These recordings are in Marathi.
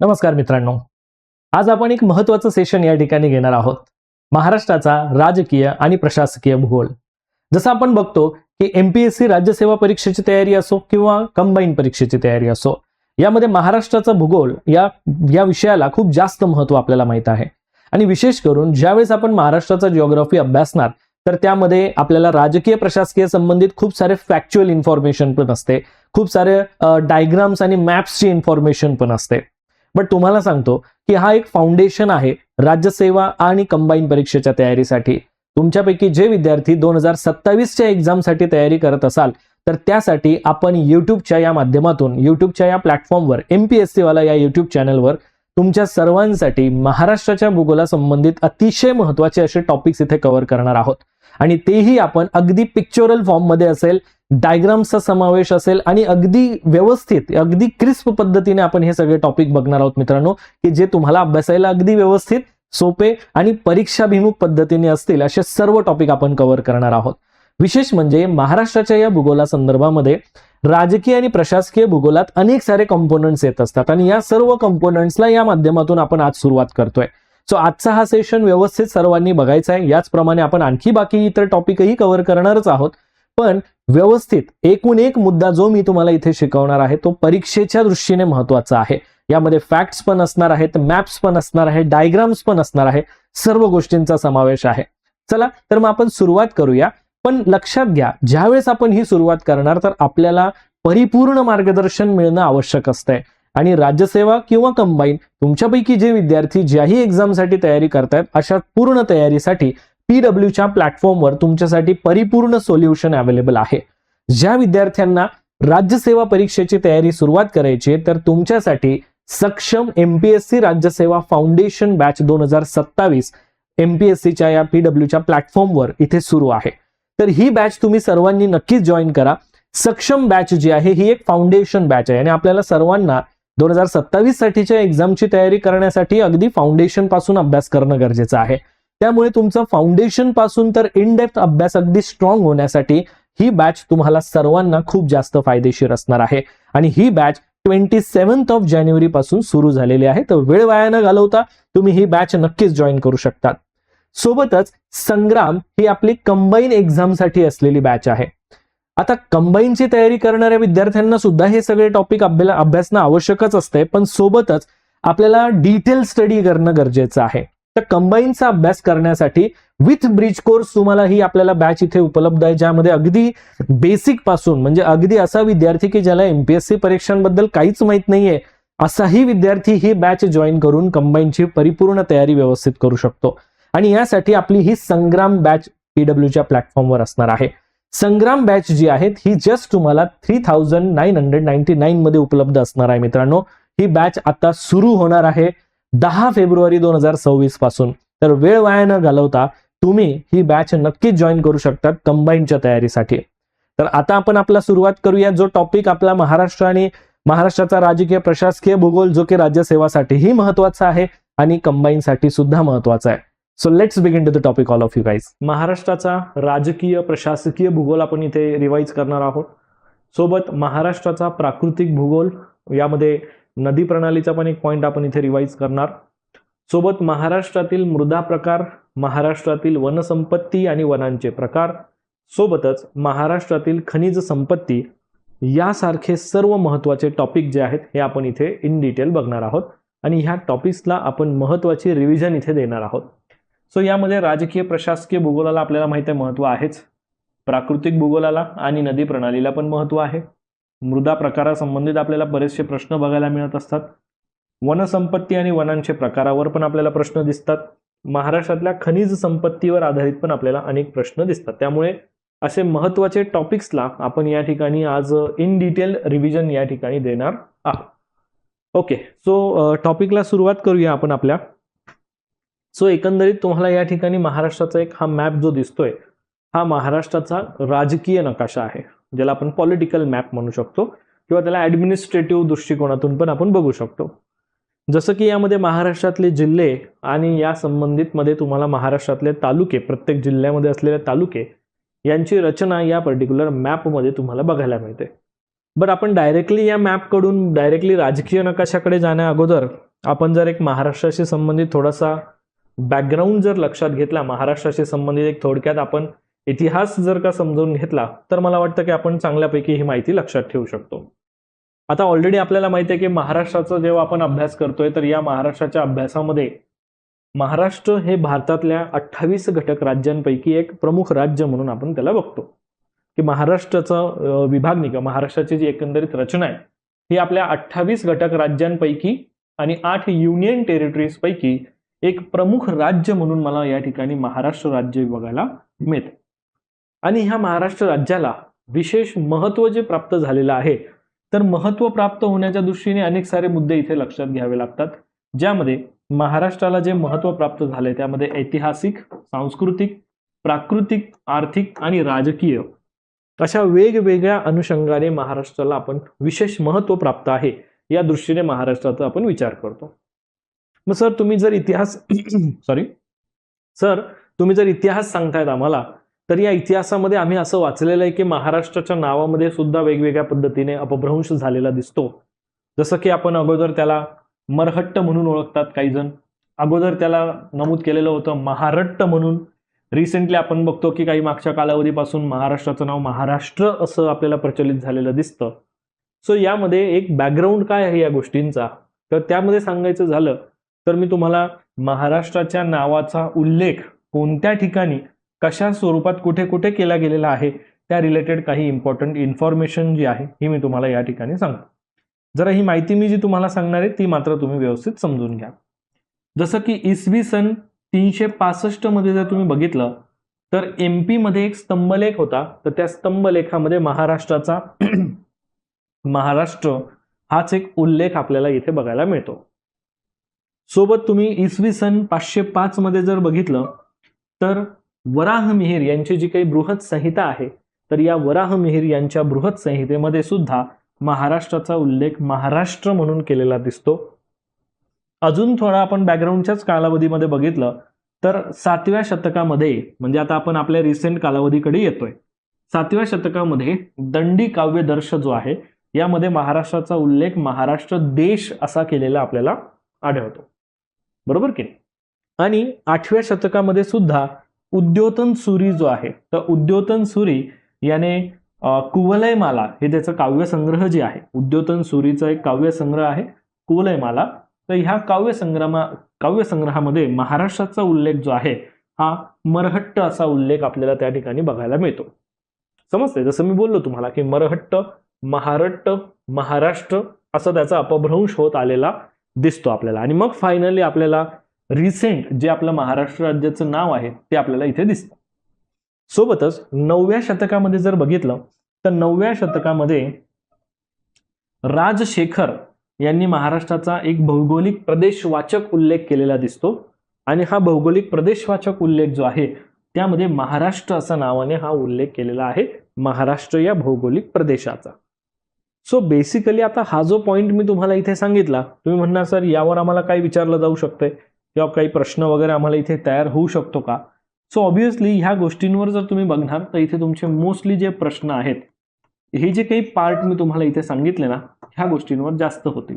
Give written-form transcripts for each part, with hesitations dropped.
नमस्कार मित्रांनो, आज आपण एक महत्त्वाचं सेशन या ठिकाणी घेणार आहोत. महाराष्ट्राचा राजकीय आणि प्रशासकीय भूगोल. जसं आपण बघतो की एमपीएससी राज्यसेवा परीक्षेची तयारी असो किंवा कंबाईन परीक्षेची तयारी असो, यामध्ये महाराष्ट्राचा भूगोल या विषयाला खूप जास्त महत्त्व आपल्याला माहित आहे. आणि विशेष करून ज्यावेळेस आपण महाराष्ट्राचा जिओग्राफी अभ्यासणार तर त्यामध्ये आपल्याला राजकीय प्रशासकीय संबंधित खूप सारे फॅक्च्युअल इन्फॉर्मेशन पण असते, खूप सारे डायग्राम्स आणि मॅप्सची इन्फॉर्मेशन पण असते. बट तुम्हाला सांगतो की हा एक फाउंडेशन आहे राज्यसेवा आणि कंबाईन परीक्षेच्या तयारीसाठी. तुमच्यापैकी जे विद्यार्थी 2027च्या एक्झामसाठी तयारी करत असाल तर त्यासाठी आपण युट्यूबच्या या माध्यमातून, युट्यूबच्या या प्लॅटफॉर्मवर, एमपीएससी वाला या युट्यूब चॅनलवर तुमच्या सर्वांसाठी महाराष्ट्राच्या भूगोलासंबंधित अतिशय महत्त्वाचे असे टॉपिक्स इथे कव्हर करणार आहोत. आणि तेही आपण अगदी पिक्चरल फॉर्ममध्ये असेल, डायग्राम्सचा समावेश असेल आणि अगदी व्यवस्थित, अगदी क्रिस्प पद्धतीने आपण हे सगळे टॉपिक बघणार आहोत मित्रांनो, की जे तुम्हाला अभ्यासायला अगदी व्यवस्थित, सोपे आणि परीक्षाभिमुख पद्धतीने असतील असे सर्व टॉपिक आपण कव्हर करणार आहोत. विशेष म्हणजे महाराष्ट्राच्या या भूगोला संदर्भामध्ये राजकीय आणि प्रशासकीय भूगोलात अनेक सारे कंपोनंट्स येत असतात आणि या सर्व कंपोनंट्सला या माध्यमातून आपण आज सुरुवात करतोय. सो आजचा हा सेशन व्यवस्थित सर्वांनी बघायचा आहे. याचप्रमाणे आपण आणखी बाकी इतर टॉपिकही कव्हर करणारच आहोत, पण व्यवस्थित एकूण एक मुद्दा जो मी तुम्हाला इथे शिकवणार आहे तो परीक्षेच्या दृष्टीने महत्त्वाचा आहे. यामध्ये फॅक्ट्स पण असणार आहेत, मॅप्स पण असणार आहे, डायग्राम्स पण असणार आहे, सर्व गोष्टींचा समावेश आहे. चला तर मग आपण सुरुवात करूया. पण लक्षात घ्या, ज्यावेळेस आपण ही सुरुवात करणार तर आपल्याला परिपूर्ण मार्गदर्शन मिळणं आवश्यक असतंय. आणि राज्यसेवा किंवा कंबाईन तुमच्यापैकी जे विद्यार्थी ज्याही एक्झामसाठी तयारी करतायत अशा पूर्ण तयारीसाठी पीडब्ल्यूच्या प्लॅटफॉर्मवर तुमच्यासाठी परिपूर्ण सोल्युशन अवेलेबल आहे. ज्या विद्यार्थ्यांना राज्यसेवा परीक्षेची तयारी सुरुवात करायची तर तुमच्यासाठी सक्षम एमपीएससी राज्यसेवा फाउंडेशन बॅच 2027 एमपीएससीच्या या पीडब्ल्यूच्या प्लॅटफॉर्मवर इथे सुरू आहे. तर ही बॅच तुम्ही सर्वांनी नक्कीच जॉईन करा. सक्षम बॅच जी आहे ही एक फाउंडेशन बॅच आहे आणि आपल्याला सर्वांना 2027 साठीच्या एक्झामची तयारी करण्यासाठी अगदी फाउंडेशन पासून अभ्यास करणं गरजेचं आहे. त्यामुळे तुमचं फाउंडेशन पासून तर इन डेप्थ अभ्यास अगदी स्ट्रॉंग होण्यासाठी ही बॅच तुम्हाला सर्वांना खूप जास्त फायदेशीर असणार आहे. आणि ही बॅच 27 जानेवारी पासून सुरू झालेली आहे. तर वेळ वाया न घालवता तुम्ही ही बॅच नक्कीच जॉईन करू शकतात. सोबतच संग्राम ही आपली कंबाईन एक्झामसाठी असलेली बॅच आहे. आता कंबाईनची तयारी करणाऱ्या विद्यार्थ्यांना सुद्धा हे सगळे टॉपिक अभ्यासणं आवश्यकच असते, पण सोबतच आपल्याला डिटेल स्टडी करणं गरजेचं आहे. तर कंबाईनचा अभ्यास करण्यासाठी विथ ब्रिज कोर्स तुम्हाला ही आपल्याला बॅच इथे उपलब्ध आहे, ज्यामध्ये अगदी बेसिक पासून, म्हणजे अगदी असा विद्यार्थी की ज्याला एमपीएससी परीक्षांबद्दल काहीच माहित नाहीये असाही विद्यार्थी ही बॅच जॉईन करून कंबाईनची परिपूर्ण तयारी व्यवस्थित करू शकतो. आणि यासाठी आपली ही संग्राम बॅच पीडब्ल्यूच्या प्लॅटफॉर्मवर असणार आहे. संग्राम बॅच जी आहे ही जस्ट तुम्हाला 3999 मध्ये उपलब्ध असणार आहे मित्रांनो. ही बॅच आता सुरू होणार आहे 10 फेब्रुवारी 2026 पासून. तर वेळ वाया न घालवता तुम्ही ही बॅच नक्कीच जॉईन करू शकतात कंबाईनच्या तयारीसाठी. तर आता आपण आपला सुरुवात करूया. जो टॉपिक आपला महाराष्ट्र आणि महाराष्ट्राचा राजकीय प्रशासकीय भूगोल जो की राज्यसेवासाठीही महत्वाचा आहे आणि कंबाईनसाठी सुद्धा महत्वाचा आहे. So let's begin to the topic all of you guys. महाराष्ट्राचा राजकीय प्रशासकीय भूगोल आपण इथे रिवाइज करणार आहोत. सोबत महाराष्ट्राचा प्राकृतिक भूगोल, यामध्ये नदी प्रणालीचा पण एक पॉइंट आपण इथे रिवाइज करणार. सोबत महाराष्ट्रातील मृदा प्रकार, महाराष्ट्रातील वनसंपत्ती आणि वनांचे प्रकार, सोबतच महाराष्ट्रातील खनिज संपत्ती यासारखे सर्व महत्त्वाचे टॉपिक जे आहेत हे आपण इथे इन डिटेल बघणार आहोत. आणि ह्या टॉपिक्सला आपण महत्त्वाची रिव्हिजन इथे देणार आहोत. सो यामध्ये राजकीय प्रशासकीय भूगोलाला आपल्याला माहिती आहे महत्त्व आहेच, प्राकृतिक भूगोलाला आणि नदी प्रणालीला पण महत्त्व आहे, मृदा प्रकारासंबंधित आपल्याला बरेचसे प्रश्न बघायला मिळत असतात, वनसंपत्ती आणि वनांचे प्रकारावर पण आपल्याला प्रश्न दिसतात, महाराष्ट्रातल्या खनिज संपत्तीवर आधारित पण आपल्याला अनेक प्रश्न दिसतात. त्यामुळे असे महत्त्वाचे टॉपिक्सला आपण या ठिकाणी आज इन डिटेल रिव्हिजन या ठिकाणी देणार आहोत. ओके, सो टॉपिकला सुरुवात करूया आपण आपल्या. सो एकंदरीत तुम्हाला या ठिकाणी महाराष्ट्राचा एक हा मॅप जो दिसतोय हा महाराष्ट्राचा राजकीय नकाशा आहे, ज्याला आपण पॉलिटिकल मॅप म्हणू शकतो किंवा त्याला ऍडमिनिस्ट्रेटिव्ह दृष्टिकोनातून पण आपण बघू शकतो. जसं की यामध्ये महाराष्ट्रातले जिल्हे आणि या संबंधित मध्ये तुम्हाला महाराष्ट्रातले तालुके, प्रत्येक जिल्ह्यामध्ये असलेले तालुके यांची रचना या पर्टिक्युलर मॅपमध्ये तुम्हाला बघायला मिळते. बट आपण डायरेक्टली या मॅपकडून डायरेक्टली राजकीय नकाशाकडे जाण्या अगोदर आपण जर एक महाराष्ट्राशी संबंधित थोडासा बॅकग्राऊंड जर लक्षात घेतला, महाराष्ट्राशी संबंधित एक थोडक्यात आपण इतिहास जर का समजून घेतला, तर मला वाटतं की आपण चांगल्यापैकी ही माहिती लक्षात ठेवू शकतो. आता ऑलरेडी आपल्याला माहिती आहे की महाराष्ट्राचा जेव्हा आपण अभ्यास करतोय, तर या महाराष्ट्राच्या अभ्यासामध्ये महाराष्ट्र हे भारतातल्या 28 घटक राज्यांपैकी एक प्रमुख राज्य म्हणून आपण त्याला बघतो, की महाराष्ट्राचं विभागणी किंवा महाराष्ट्राची जी एकंदरीत रचना आहे ही आपल्या 28 घटक राज्यांपैकी आणि 8 युनियन टेरिटरीज पैकी एक प्रमुख राज्य म्हणून मला या ठिकाणी महाराष्ट्र राज्य बघायला मिळते. आणि ह्या महाराष्ट्र राज्याला विशेष महत्त्व जे प्राप्त झालेलं आहे, तर महत्त्व प्राप्त होण्याच्या दृष्टीने अनेक सारे मुद्दे इथे लक्षात घ्यावे लागतात, ज्यामध्ये महाराष्ट्राला जे महत्त्व प्राप्त झाले त्यामध्ये ऐतिहासिक, सांस्कृतिक, प्राकृतिक, आर्थिक आणि राजकीय अशा वेगवेगळ्या अनुषंगाने महाराष्ट्राला आपण विशेष महत्त्व प्राप्त आहे या दृष्टीने महाराष्ट्राचा आपण विचार करतो. मग सर तुम्ही जर इतिहास तुम्ही जर इतिहास सांगतायत आम्हाला, तर या इतिहासामध्ये आम्ही असं वाचलेलं आहे की महाराष्ट्राच्या नावामध्ये सुद्धा वेगवेगळ्या पद्धतीने अपभ्रंश झालेला दिसतो. जसं की आपण अगोदर त्याला मरहट्ट म्हणून ओळखतात काही जण, अगोदर त्याला नमूद केलेलं होतं महारट्ट म्हणून. रिसेंटली आपण बघतो की काही मागच्या कालावधीपासून महाराष्ट्राचं नाव महाराष्ट्र असं आपल्याला प्रचलित झालेलं दिसतं. सो यामध्ये एक बॅकग्राऊंड काय आहे या गोष्टींचा, तर त्यामध्ये सांगायचं झालं तर मी तुम्हाला महाराष्ट्राच्या नावाचा उल्लेख कोणत्या ठिकाणी कशा स्वरूपात कुठे कुठे केला गेलेला आहे त्या रिलेटेड काही इम्पॉर्टंट इन्फॉर्मेशन जी आहे ही मी तुम्हाला या ठिकाणी सांगतो. जरा ही माहिती मी जी तुम्हाला सांगणार आहे ती मात्र तुम्ही व्यवस्थित समजून घ्या. जसं की इसवी सन 365 मध्ये जर तुम्ही बघितलं तर MP मध्ये एक स्तंभलेख होता, तर त्या स्तंभलेखामध्ये महाराष्ट्राचा महाराष्ट्र हाच एक उल्लेख आपल्याला इथे बघायला मिळतो. सोबत तुम्ही इसवी सन 505 मध्ये जर बघितलं तर वराहमिहिर यांची जी काही बृहत संहिता आहे, तर या वराहमिहिर यांच्या बृहत संहितेमध्ये सुद्धा महाराष्ट्राचा उल्लेख महाराष्ट्र म्हणून केलेला दिसतो. अजून थोडा आपण बॅकग्राऊंडच्याच कालावधीमध्ये बघितलं तर 7व्या शतकामध्ये, म्हणजे आता आपण आपल्या रिसेंट कालावधीकडे येतोय, 7व्या शतकामध्ये दंडी काव्यदर्श जो आहे यामध्ये महाराष्ट्राचा उल्लेख महाराष्ट्र देश असा केलेला आपल्याला आढळतो, बरोबर की. आणि 8व्या शतकामध्ये सुद्धा उद्योतन सुरी जो आहे, तर उद्योतन सुरी याने कुवलयमाला हे त्याचं काव्यसंग्रह जे आहे, उद्योतन सुरीचा एक काव्यसंग्रह आहे कुवलयमाला, तर ह्या काव्यसंग्रहामध्ये महाराष्ट्राचा उल्लेख जो आहे हा मरहट्ट असा उल्लेख आपल्याला त्या ठिकाणी बघायला मिळतो. समजते, जसं मी बोललो तुम्हाला की मरहट्ट, महारट्ट, महाराष्ट्र असं त्याचा अपभ्रंश होत आलेला दिसतो आपल्याला. आणि मग फायनली आपल्याला रिसेंट जे आपलं महाराष्ट्र राज्याचं नाव आहे ते आपल्याला इथे दिसतं. सोबतच 9व्या शतकामध्ये जर बघितलं तर 9व्या शतकामध्ये राजशेखर यांनी महाराष्ट्राचा एक भौगोलिक प्रदेशवाचक उल्लेख केलेला दिसतो. आणि हा भौगोलिक प्रदेशवाचक उल्लेख जो आहे त्यामध्ये महाराष्ट्र असा नावाने हा उल्लेख केलेला आहे, महाराष्ट्र या भौगोलिक प्रदेशाचा. सो बेसिकली आता हा जो पॉइंट मी तुम्हाला इथे सांगितला, तुम्ही म्हणणार सर यावर आम्हाला काय विचारलं जाऊ शकतंय किंवा काही प्रश्न वगैरे आम्हाला इथे तयार होऊ शकतो का. सो ऑब्व्हियसली ह्या गोष्टींवर जर तुम्ही बघणार तर इथे तुमचे मोस्टली जे प्रश्न आहेत, हे जे काही पार्ट मी तुम्हाला इथे सांगितले ना, ह्या गोष्टींवर जास्त होतील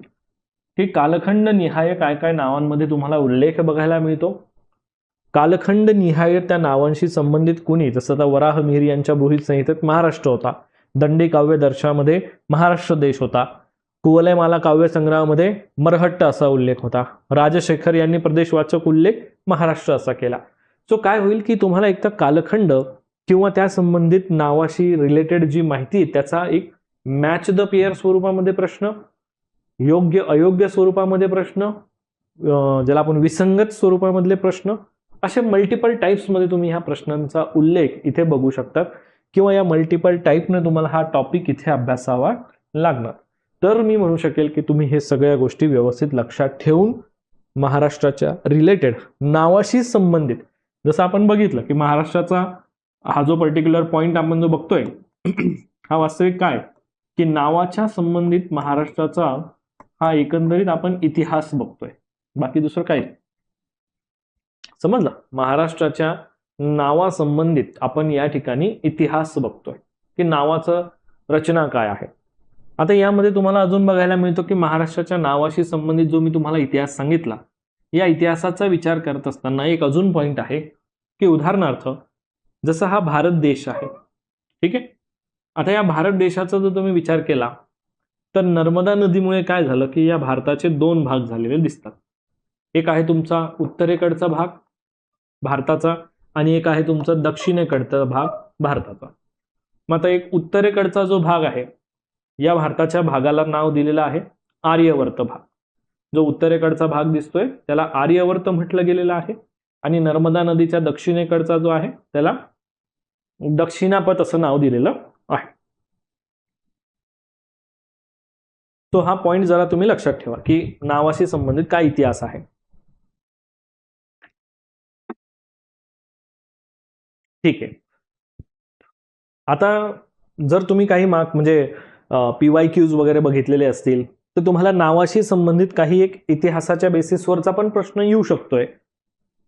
की कालखंड निहाय काय काय नावांमध्ये तुम्हाला उल्लेख बघायला मिळतो, कालखंड निहाय त्या नावांशी संबंधित कुणी, जसं आता वराहमिहिर यांच्या बृहत संहितेत महाराष्ट्र होता, दंडी काव्यदर्शामध्ये महाराष्ट्र देश होता, कुवलयमाला काव्यसंग्रहामध्ये मरहट्ट असा उल्लेख होता, राजशेखर यांनी प्रदेशवाचक उल्लेख महाराष्ट्र असा केला. सो काय होईल की तुम्हाला एक तर कालखंड किंवा त्या संबंधित नावाशी रिलेटेड जी माहिती त्याचा एक मॅच द पेअर स्वरूपामध्ये प्रश्न, योग्य अयोग्य स्वरूपामध्ये प्रश्न, ज्याला आपण विसंगत स्वरूपामधले प्रश्न, असे मल्टिपल टाइप्समध्ये तुम्ही ह्या प्रश्नांचा उल्लेख इथे बघू शकतात किंवा या मल्टिपल टाइपने तुम्हाला हा टॉपिक इथे अभ्यासावा लागणार. तर मी म्हणू शकेल की तुम्ही हे सगळ्या गोष्टी व्यवस्थित लक्षात ठेवून महाराष्ट्राच्या रिलेटेड नावाशी संबंधित, जसं आपण बघितलं की महाराष्ट्राचा हा जो पर्टिक्युलर पॉइंट आपण जो बघतोय हा वास्तविक काय की नावाच्या संबंधित महाराष्ट्राचा हा एकंदरीत आपण इतिहास बघतोय, बाकी दुसरं काय. समजलं, महाराष्ट्राच्या नावासंबंधित आपण या ठिकाणी इतिहास बघतोय की नावाचं रचना काय आहे. आता यामध्ये तुम्हाला अजून बघायला मिळतो की महाराष्ट्राच्या नावाशी संबंधित जो मी तुम्हाला इतिहास सांगितला, या इतिहासाचा विचार करत असताना एक अजून पॉइंट आहे की उदाहरणार्थ जसा हा भारत देश आहे, ठीक आहे, आता या भारत देशाचा जर तुम्ही विचार केला तर नर्मदा नदीमुळे काय झालं की या भारताचे दोन भाग झालेले दिसतात. एक आहे तुमचा उत्तरेकडचा भाग भारताचा आणि एक आहे तुमचा दक्षिणेकडचा भाग भारताचा. मग आता एक उत्तरेकडचा जो भाग आहे या भारताच्या भागाला नाव दिलेलं आहे आर्यवर्त भाग. जो उत्तरेकडचा भाग दिसतोय त्याला आर्यवर्त म्हटलं गेलेलं आहे आणि नर्मदा नदीच्या दक्षिणेकडचा जो आहे त्याला दक्षिणापथ असं नाव दिलेलं आहे. तो हा पॉइंट जरा तुम्ही लक्षात ठेवा की नावाशी संबंधित काय इतिहास आहे. ठीक आहे. आता जर तुम्ही काही मार्क म्हणजे PYQs वगैरे बघितलेले असतील तर तुम्हाला नावाशी संबंधित काही एक इतिहासाच्या बेसिसवरचा पण प्रश्न येऊ शकतोय.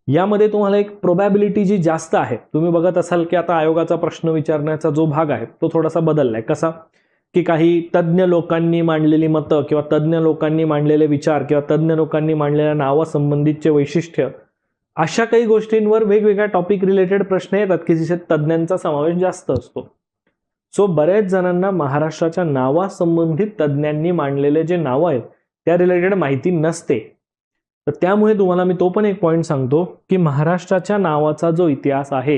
यामध्ये तुम्हाला एक प्रोबॅबिलिटी जी जास्त आहे, तुम्ही बघत असाल की आता आयोगाचा प्रश्न विचारण्याचा जो भाग आहे तो थोडासा बदललाय. कसा की काही तज्ज्ञ लोकांनी मांडलेली मतं किंवा तज्ज्ञ लोकांनी मांडलेले विचार किंवा तज्ज्ञ लोकांनी मांडलेल्या नावासंबंधीचे वैशिष्ट्य, अशा काही गोष्टींवर वेगवेगळ्या टॉपिक रिलेटेड प्रश्न येतात की जिथे तज्ज्ञांचा समावेश जास्त असतो. सो बऱ्याच जणांना महाराष्ट्राच्या नावासंबंधित तज्ज्ञांनी मांडलेले जे नावं आहेत त्या रिलेटेड माहिती नसते. तर त्यामुळे तुम्हाला मी तो पण एक पॉईंट सांगतो की महाराष्ट्राच्या नावाचा जो इतिहास आहे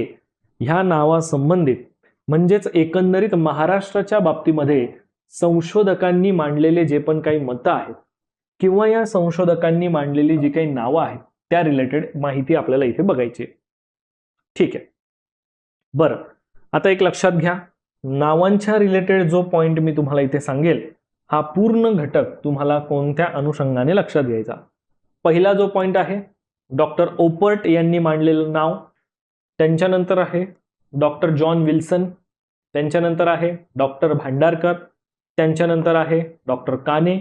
ह्या नावासंबंधित म्हणजेच एकंदरीत महाराष्ट्राच्या बाबतीमध्ये संशोधकांनी मांडलेले जे पण काही मतं आहेत किंवा या संशोधकांनी मांडलेली जी काही नावं आहेत त्या रिलेटेड माहिती आपल्याला इथे बघायची. ठीक आहे. बरं, आता एक लक्षात घ्या, नावांच्या रिलेटेड जो पॉइंट मी तुम्हाला इथे सांगेल हा पूर्ण घटक तुम्हाला कोणत्या अनुषंगाने लक्षात घ्यायचा. पहिला जो पॉइंट आहे डॉक्टर ओपर्ट यांनी मांडलेलं नाव, त्यांच्यानंतर आहे डॉक्टर जॉन विल्सन, त्यांच्यानंतर आहे डॉक्टर भांडारकर, त्यांच्यानंतर आहे डॉक्टर काने,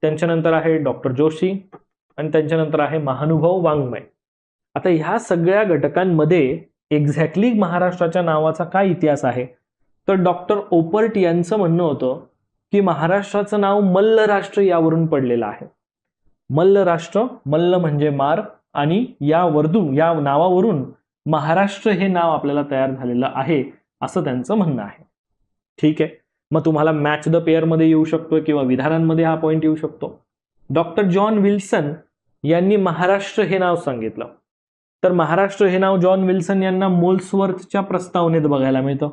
त्यांच्यानंतर आहे डॉक्टर जोशी आणि त्यांच्यानंतर आहे महानुभव वाङ्मय. आता ह्या सगळ्या घटकांमध्ये एक्झॅक्टली महाराष्ट्राच्या नावाचा काय इतिहास आहे तर डॉक्टर ओपर्ट यांचं म्हणणं होतं की महाराष्ट्राचं नाव मल्ल राष्ट्र यावरून पडलेलं आहे. मल्ल राष्ट्र, मल्ल म्हणजे मार आणि या नावावरून महाराष्ट्र हे नाव आपल्याला तयार झालेलं आहे असं त्यांचं म्हणणं आहे. ठीक आहे. मग तुम्हाला मॅच द पेअर मध्ये येऊ शकतो किंवा विधानांमध्ये हा पॉइंट येऊ शकतो. डॉक्टर जॉन विल्सन यांनी महाराष्ट्र हे नाव सांगितलं. तर महाराष्ट्र हे नाव जॉन विल्सन यांना मोल्सवर्थच्या प्रस्तावनेत बघायला मिळतं.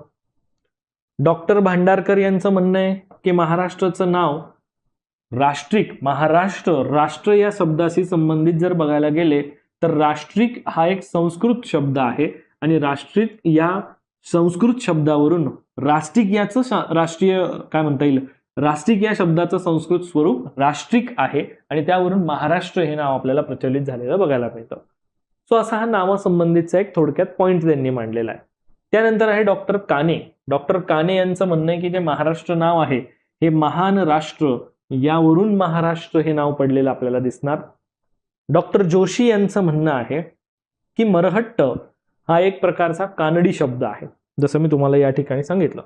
डॉक्टर भांडारकर यांचं म्हणणं आहे की महाराष्ट्राचं नाव राष्ट्रिक, महाराष्ट्र, राष्ट्र या शब्दाशी संबंधित जर बघायला गेले तर राष्ट्रिक हा एक संस्कृत शब्द आहे आणि राष्ट्रिक या संस्कृत शब्दावरून राष्ट्रिक याचं राष्ट्रीय काय म्हणता येईल, राष्ट्रिक या शब्दाचं संस्कृत स्वरूप राष्ट्रिक आहे आणि त्यावरून महाराष्ट्र हे नाव आपल्याला प्रचलित झालेलं बघायला मिळतं. सो असा हा नावासंबंधीचा एक थोडक्यात पॉइंट त्यांनी मांडलेला आहे. त्यानंतर आहे डॉक्टर काने. डॉक्टर काने यांचं म्हणणं आहे की जे महाराष्ट्र नाव आहे हे महान राष्ट्र यावरून महाराष्ट्र हे नाव पडलेलं आपल्याला दिसणार. डॉक्टर जोशी यांचं म्हणणं आहे की मरहट्ट हा एक प्रकारचा कानडी शब्द आहे, जसं मी तुम्हाला या ठिकाणी सांगितलं.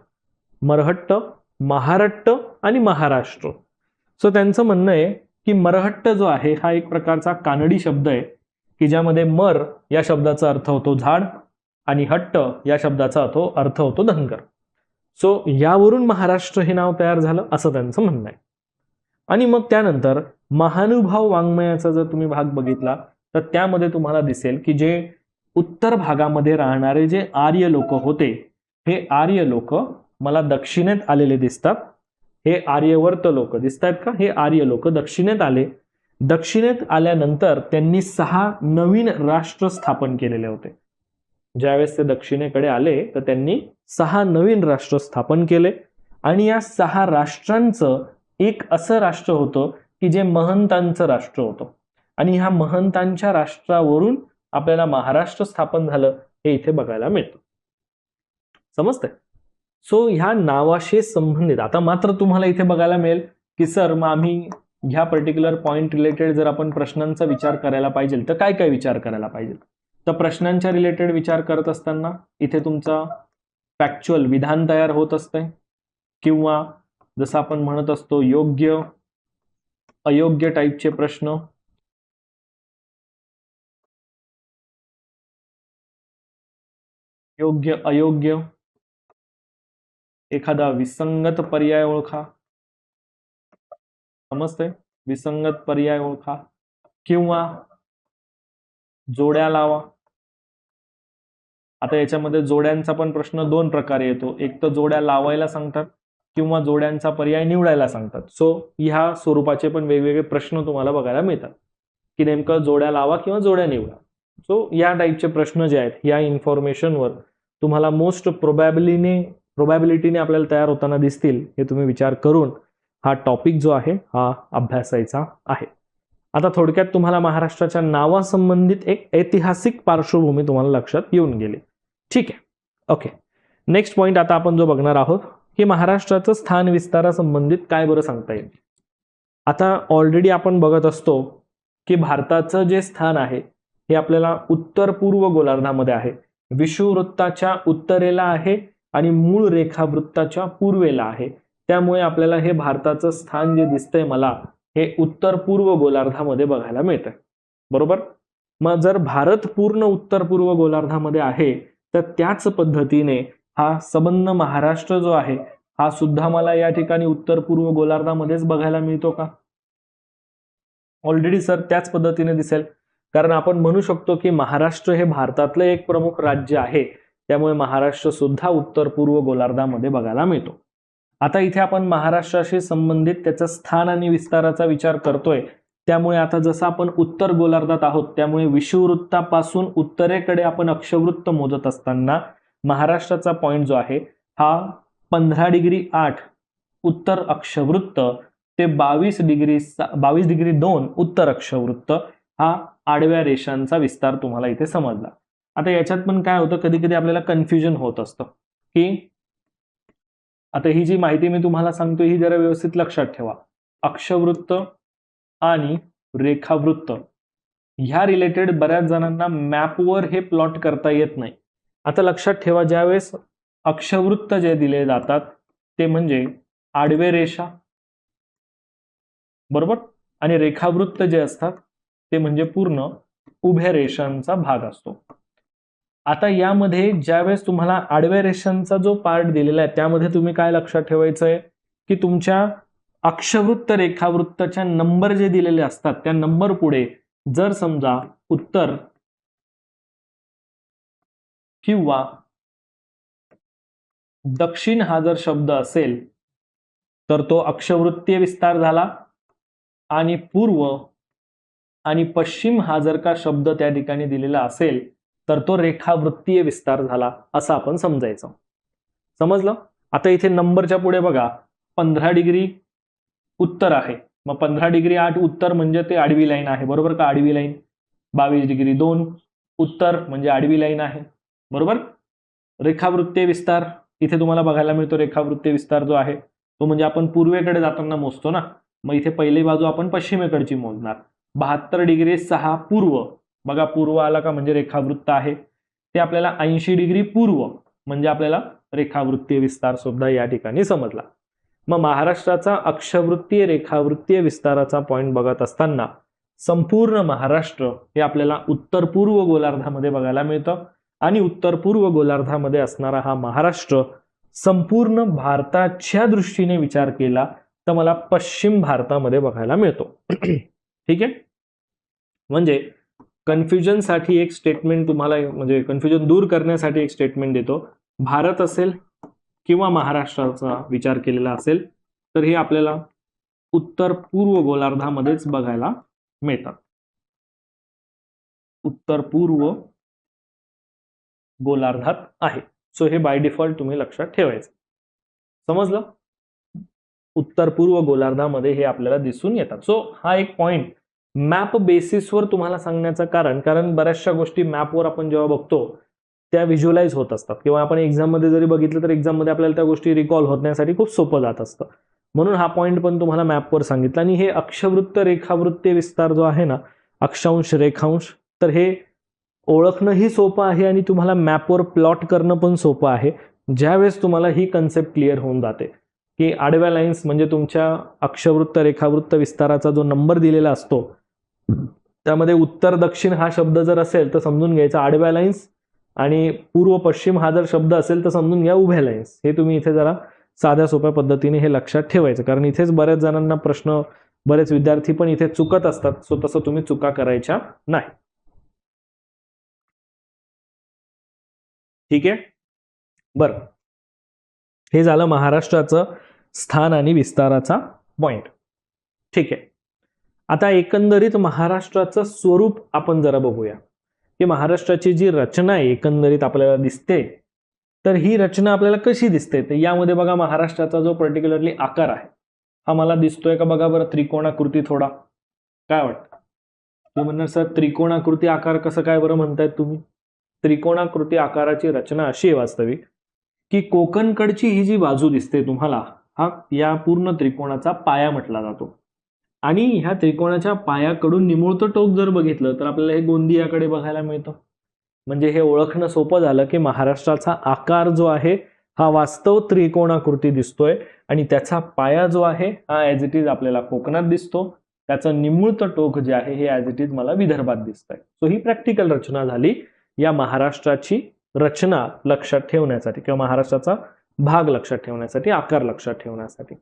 मरहट्ट, महारट्ट आणि महाराष्ट्र. सो त्यांचं म्हणणं आहे की मरहट्ट जो आहे हा एक प्रकारचा कानडी शब्द आहे की ज्यामध्ये मर या शब्दाचा अर्थ होतो झाड आणि हट्ट या शब्दाचा अर्थ होतो धनगर. सो यावरून महाराष्ट्र हे नाव तयार झालं असं त्यांचं म्हणणं आहे. आणि मग त्यानंतर महानुभाव वाङ्मयाचा जर तुम्ही भाग बघितला तर त्यामध्ये तुम्हाला दिसेल की जे उत्तर भागामध्ये राहणारे जे आर्य लोक होते हे आर्य लोक मला दक्षिणेत आलेले दिसतात. हे आर्यवर्त लोक दिसत आहेत का, हे आर्य लोक दक्षिणेत आले. दक्षिणेत आल्यानंतर त्यांनी 6 नवीन राष्ट्र स्थापन केलेले होते. ज्यावेळेस ते दक्षिणेकडे आले तर त्यांनी 6 नवीन राष्ट्र स्थापन केले आणि या 6 राष्ट्रांचं एक असं राष्ट्र होतं की जे महंतांचं राष्ट्र होतं आणि ह्या महंतांच्या राष्ट्रावरून आपल्याला महाराष्ट्र स्थापन झालं हे इथे बघायला मिळतं. समजतंय? सो ह्या नावाशी संबंधित आता मात्र तुम्हाला इथे बघायला मिळेल की सर मग आम्ही ह्या पर्टिक्युलर पॉइंट रिलेटेड जर आपण प्रश्नांचा विचार करायला पाहिजे तर काय काय विचार करायला पाहिजे. तर प्रश्नांच्या रिलेटेड विचार करत असताना इथे तुमचा फॅक्च्युअल विधान तयार होत असतंय किंवा जसं आपण म्हणत असतो योग्य अयोग्य टाईपचे प्रश्न, योग्य अयोग्य, एखादा विसंगत पर्याय ओळखा, समजते, विसंगत पर्याय ओळखा, किंवा जोड्या लावा. आता याच्यामध्ये जोड्यांचा पण प्रश्न दोन प्रकारे येतो, एक तर जोड्या लावायला सांगतात किंवा जोड्यांचा पर्याय निवडायला सांगतात. सो ह्या स्वरूपाचे पण वेगवेगळे प्रश्न तुम्हाला बघायला मिळतात की नेमकं जोड्या लावा किंवा जोड्या निवडा. सो या टाईपचे प्रश्न जे आहेत या इन्फॉर्मेशनवर तुम्हाला मोस्ट प्रोबॅबिलिटीने आपल्याला तयार होताना दिसतील, हे तुम्ही विचार करून हा टॉपिक जो आहे हा अभ्यासायचा आहे. आता थोडक्यात तुम्हाला महाराष्ट्राच्या नावासंबंधित एक ऐतिहासिक पार्श्वभूमी तुम्हाला लक्षात येऊन गेली. ठीक आहे, ओके. नेक्स्ट पॉइंट आता आपण जो बघणार आहोत की महाराष्ट्राचं स्थान विस्तारासंबंधित काय बरं सांगता येईल. आता ऑलरेडी आपण बघत असतो की भारताचं जे स्थान आहे हे आपल्याला उत्तर पूर्व गोलार्धामध्ये आहे, विषुववृत्ताच्या उत्तरेला आहे आणि मूळ रेखावृत्ताच्या पूर्वेला आहे. त्यामुळे आपल्याला हे भारताचं स्थान जे दिसतंय मला हे उत्तर पूर्व गोलार्धामध्ये बघायला मिळतं, बरोबर. मग जर भारत पूर्ण उत्तर पूर्व गोलार्धामध्ये आहे तर त्याच पद्धतीने हा संबंध महाराष्ट्र जो आहे हा सुद्धा मला या ठिकाणी उत्तर पूर्व गोलार्धामध्येच बघायला मिळतो का? ऑलरेडी सर त्याच पद्धतीने दिसेल, कारण आपण म्हणू शकतो की महाराष्ट्र हे भारतातलं एक प्रमुख राज्य आहे, त्यामुळे महाराष्ट्र सुद्धा उत्तर पूर्व गोलार्धामध्ये बघायला मिळतो. आता इथे आपण महाराष्ट्राशी संबंधित त्याचं स्थान आणि विस्ताराचा विचार करतोय, त्यामुळे आता जसं आपण उत्तर गोलार्धात आहोत त्यामुळे विषुववृत्तापासून उत्तरेकडे आपण अक्षवृत्त मोजत असताना महाराष्ट्राचा पॉइंट जो आहे हा 15°8 उत्तर अक्षवृत्त ते 22°2 उत्तर अक्षवृत्त हा आडव्या रेषांचा विस्तार तुम्हाला इथे समजला. आता याच्यात पण काय होतं, कधी कधी आपल्याला कन्फ्युजन होत असतं की आता ही जी माहिती मी तुम्हाला सांगतो ही जरा व्यवस्थित लक्षात ठेवा. अक्षवृत्त आणि रेखावृत्त ह्या रिलेटेड बऱ्याच जणांना मॅपवर हे प्लॉट करता येत नाही. आता लक्षात ठेवा, ज्यावेळेस अक्षवृत्त जे दिले जातात ते म्हणजे आडवे रेषा, बरोबर, आणि रेखावृत्त जे असतात ते म्हणजे पूर्ण उभ्या रेषांचा भाग असतो. आता यामध्ये ज्यावेळेस तुम्हाला आडव्या रेषांचा जो पार्ट दिलेला आहे त्यामध्ये तुम्ही काय लक्षात ठेवायचं आहे की तुमच्या अक्षवृत्त रेखावृत्ताच्या नंबर जे दिलेले असतात त्या नंबर पुढे जर समजा उत्तर किंवा दक्षिण हा जर शब्द असेल तर तो अक्षवृत्तीय विस्तार झाला, आणि पूर्व आणि पश्चिम हा जर का शब्द त्या ठिकाणी दिलेला असेल तर तो रेखावृत्तीय विस्तार झाला असं आपण समजायचं. समजलं? आता इथे नंबरच्या पुढे बघा 15° उत्तर आहे, मग 15°8 उत्तर म्हणजे ते आडवी लाईन आहे, बरोबर का, आडवी लाईन. 22°2 उत्तर म्हणजे आडवी लाईन आहे, बरोबर. रेखावृत्तीय विस्तार इथे तुम्हाला बघायला मिळतो, रेखावृत्तीय विस्तार जो आहे तो म्हणजे आपण पूर्वेकडे जाताना मोजतो ना, मग इथे पहिली बाजू आपण पश्चिमेकडची मोजणार. 72°6 पूर्व, बघा पूर्व आला का म्हणजे रेखावृत्त आहे, ते आपल्याला 80° पूर्व म्हणजे आपल्याला रेखावृत्तीय विस्तार सुद्धा या ठिकाणी समजला. मग महाराष्ट्राचा अक्षवृत्तीय रेखावृत्तीय विस्ताराचा पॉइंट बघत असताना संपूर्ण महाराष्ट्र हे आपल्याला उत्तर पूर्व गोलार्धामध्ये बघायला मिळतं, आणि उत्तर पूर्व गोलार्धामध्ये असणारा हा महाराष्ट्र संपूर्ण भारताच्या दृष्टीने विचार केला तर मला पश्चिम भारतामध्ये बघायला मिळतो. ठीक आहे, म्हणजे कन्फ्युजनसाठी एक स्टेटमेंट तुम्हाला, म्हणजे कन्फ्युजन दूर करण्यासाठी एक स्टेटमेंट देतो. भारत असेल किंवा महाराष्ट्राचा विचार केलेला असेल तर हे आपल्याला उत्तर पूर्व गोलार्धामध्येच बघायला मिळतात. उत्तर पूर्व गोलार्धात आहे. सो हे बाय डिफॉल्ट तुम्ही लक्षात ठेवायचं. समजलं? उत्तर पूर्व गोलार्धामध्ये हे आपल्याला दिसून येतात. सो हा एक पॉइंट मॅप बेसिसवर तुम्हाला सांगण्याचं कारण बऱ्याचशा गोष्टी मॅपवर आपण जेव्हा बघतो त्या व्हिज्युअलाइज होत असतात, किंवा आपण एक्झाममध्ये जरी बघितलं तर एक्झाममध्ये आपल्याला त्या गोष्टी रिकॉल होण्यासाठी खूप सोपं जात असतं, म्हणून हा पॉइंट पण तुम्हाला मॅपवर सांगितला. आणि हे अक्षवृत्त रेखावृत्तीय विस्तार जो आहे ना, अक्षांश रेखांश, तर हे ओळखणंही सोपं आहे आणि तुम्हाला मॅपवर प्लॉट करणं पण सोपं आहे ज्यावेळेस तुम्हाला ही कन्सेप्ट क्लिअर होऊन जाते की आडव्या लाईन्स म्हणजे तुमच्या अक्षवृत्त रेखावृत्त विस्ताराचा जो नंबर दिलेला असतो त्यामध्ये उत्तर दक्षिण हा शब्द जर असेल तर समजून घ्यायचा आडव्या लाईन्स, आणि पूर्व पश्चिम हा जर शब्द असेल तर समजून घ्या उभ्या लाईन्स. हे तुम्ही इथे जरा साध्या सोप्या पद्धतीने हे लक्षात ठेवायचं, कारण इथेच बऱ्याच जणांना प्रश्न, बरेच विद्यार्थी पण इथे चुकत असतात. सो तसं तुम्ही चुका करायच्या नाही. ठीक आहे, बरं. हे झालं महाराष्ट्राचं स्थान आणि विस्ताराचा पॉइंट. ठीक आहे, आता एकंदरीत महाराष्ट्राचं स्वरूप आपण जरा बघूया की महाराष्ट्राची जी रचना आहे एकंदरीत आपल्याला दिसते, तर ही रचना आपल्याला कशी दिसते. तर यामध्ये बघा महाराष्ट्राचा जो पर्टिक्युलरली आकार आहे हा मला दिसतोय का बघा बरं, त्रिकोणाकृती. थोडा काय वाटतं तुम्ही म्हणणार सर त्रिकोणाकृती आकार कसं काय बरं म्हणतायत तुम्ही. त्रिकोणाकृती आकाराची रचना अशी आहे वास्तविक की कोकणकडची ही जी बाजू दिसते तुम्हाला, हा या पूर्ण त्रिकोणाचा पाया म्हटला जातो, आणि ह्या त्रिकोणाच्या पायाकडून निमुळतं टोक जर बघितलं तर आपल्याला हे गोंदियाकडे बघायला मिळतं. म्हणजे हे ओळखणं सोपं झालं की महाराष्ट्राचा आकार जो आहे हा वास्तव त्रिकोणाकृती दिसतोय, आणि त्याचा पाया जो आहे हा ॲज इट इज आपल्याला कोकणात दिसतो, त्याचं निमुळतं टोक जे आहे हे ॲज इट इज मला विदर्भात दिसतंय. सो ही प्रॅक्टिकल रचना झाली या महाराष्ट्राची रचना लक्षात ठेवण्यासाठी किंवा महाराष्ट्राचा भाग लक्षात ठेवण्यासाठी, आकार लक्षात ठेवण्यासाठी.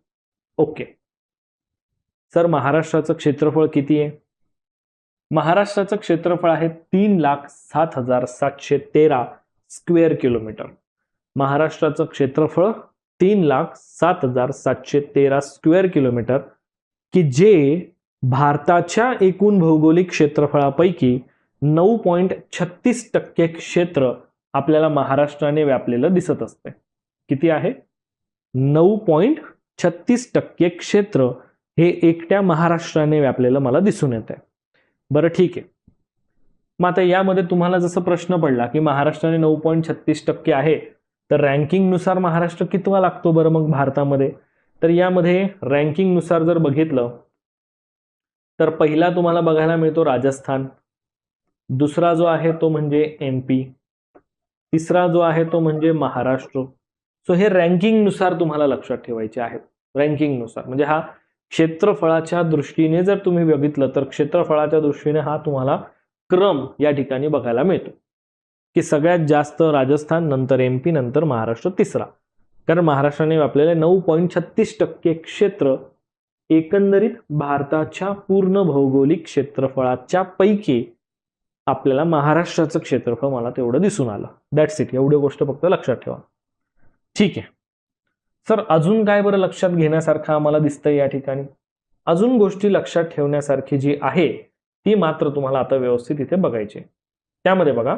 ओके सर, महाराष्ट्राचं क्षेत्रफळ किती आहे. महाराष्ट्राचं क्षेत्रफळ आहे 3,07,713 स्क्वेअर किलोमीटर. महाराष्ट्राचं क्षेत्रफळ 3,07,713 स्क्वेअर किलोमीटर, की जे भारताच्या एकूण भौगोलिक क्षेत्रफळापैकी 9.36% क्षेत्र आपल्याला महाराष्ट्राने व्यापलेलं दिसत असते. किती आहे. 9.36% क्षेत्र हे एकट्या महाराष्ट्राने व्यापलेलं मला दिसून येत आहे. बरं ठीक आहे, मग आता यामध्ये तुम्हाला जसं प्रश्न पडला की महाराष्ट्राने 9.36% आहे, तर रँकिंगनुसार महाराष्ट्र कितवा लागतो बरं मग भारतामध्ये. तर यामध्ये रँकिंगनुसार जर बघितलं तर पहिला तुम्हाला बघायला मिळतो राजस्थान, दुसरा जो आहे तो म्हणजे MP, तिसरा जो आहे तो म्हणजे महाराष्ट्र. सो हे रँकिंगनुसार तुम्हाला लक्षात ठेवायचे आहेत. रँकिंगनुसार म्हणजे हा क्षेत्रफळाच्या दृष्टीने जर तुम्ही बघितलं तर क्षेत्रफळाच्या दृष्टीने हा तुम्हाला क्रम या ठिकाणी बघायला मिळतो की सगळ्यात जास्त राजस्थान, नंतर MP, नंतर महाराष्ट्र तिसरा. कारण महाराष्ट्राने व्यापलेले 9.36% क्षेत्र एकंदरीत भारताच्या पूर्ण भौगोलिक क्षेत्रफळाच्या पैकी आपल्याला महाराष्ट्राचं क्षेत्रफळ मला तेवढं दिसून आलं. That's it. एवढी गोष्ट फक्त लक्षात ठेवा. ठीक आहे सर, अजून काय बरं लक्षात घेण्यासारखं आम्हाला दिसतंय या ठिकाणी. अजून गोष्टी लक्षात ठेवण्यासारखी जी आहे ती मात्र तुम्हाला आता व्यवस्थित इथे बघायची. त्यामध्ये बघा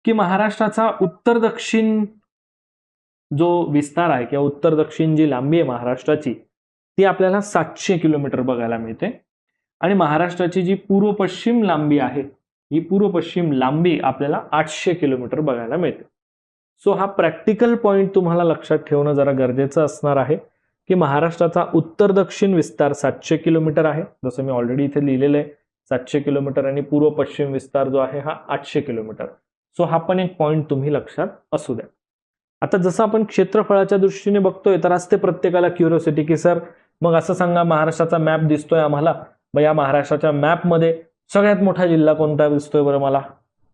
की महाराष्ट्राचा उत्तर दक्षिण जो विस्तार आहे किंवा उत्तर दक्षिण जी लांबी आहे महाराष्ट्राची ती आपल्याला 700 किलोमीटर बघायला मिळते, आणि महाराष्ट्राची जी पूर्व पश्चिम लांबी आहे ही पूर्व पश्चिम लांबी आपल्याला 800 किलोमीटर बघायला मिळते. सो हा प्रॅक्टिकल पॉइंट तुम्हाला लक्षात ठेवणं जरा गरजेचं असणार आहे की महाराष्ट्राचा उत्तर दक्षिण विस्तार 700 किलोमीटर आहे, जसं मी ऑलरेडी इथे लिहिलेलं आहे 700 किलोमीटर, आणि पूर्व पश्चिम विस्तार जो आहे हा 800 किलोमीटर. सो हा पण एक पॉइंट तुम्ही लक्षात असू द्या. आता जसं आपण क्षेत्रफळाच्या दृष्टीने बघतोय तर असते प्रत्येकाला क्युरिओसिटी की सर मग असं सांगा, महाराष्ट्राचा मॅप दिसतोय आम्हाला, मग या महाराष्ट्राच्या मॅपमध्ये सगळ्यात मोठा जिल्हा कोणता दिसतोय बरं मला.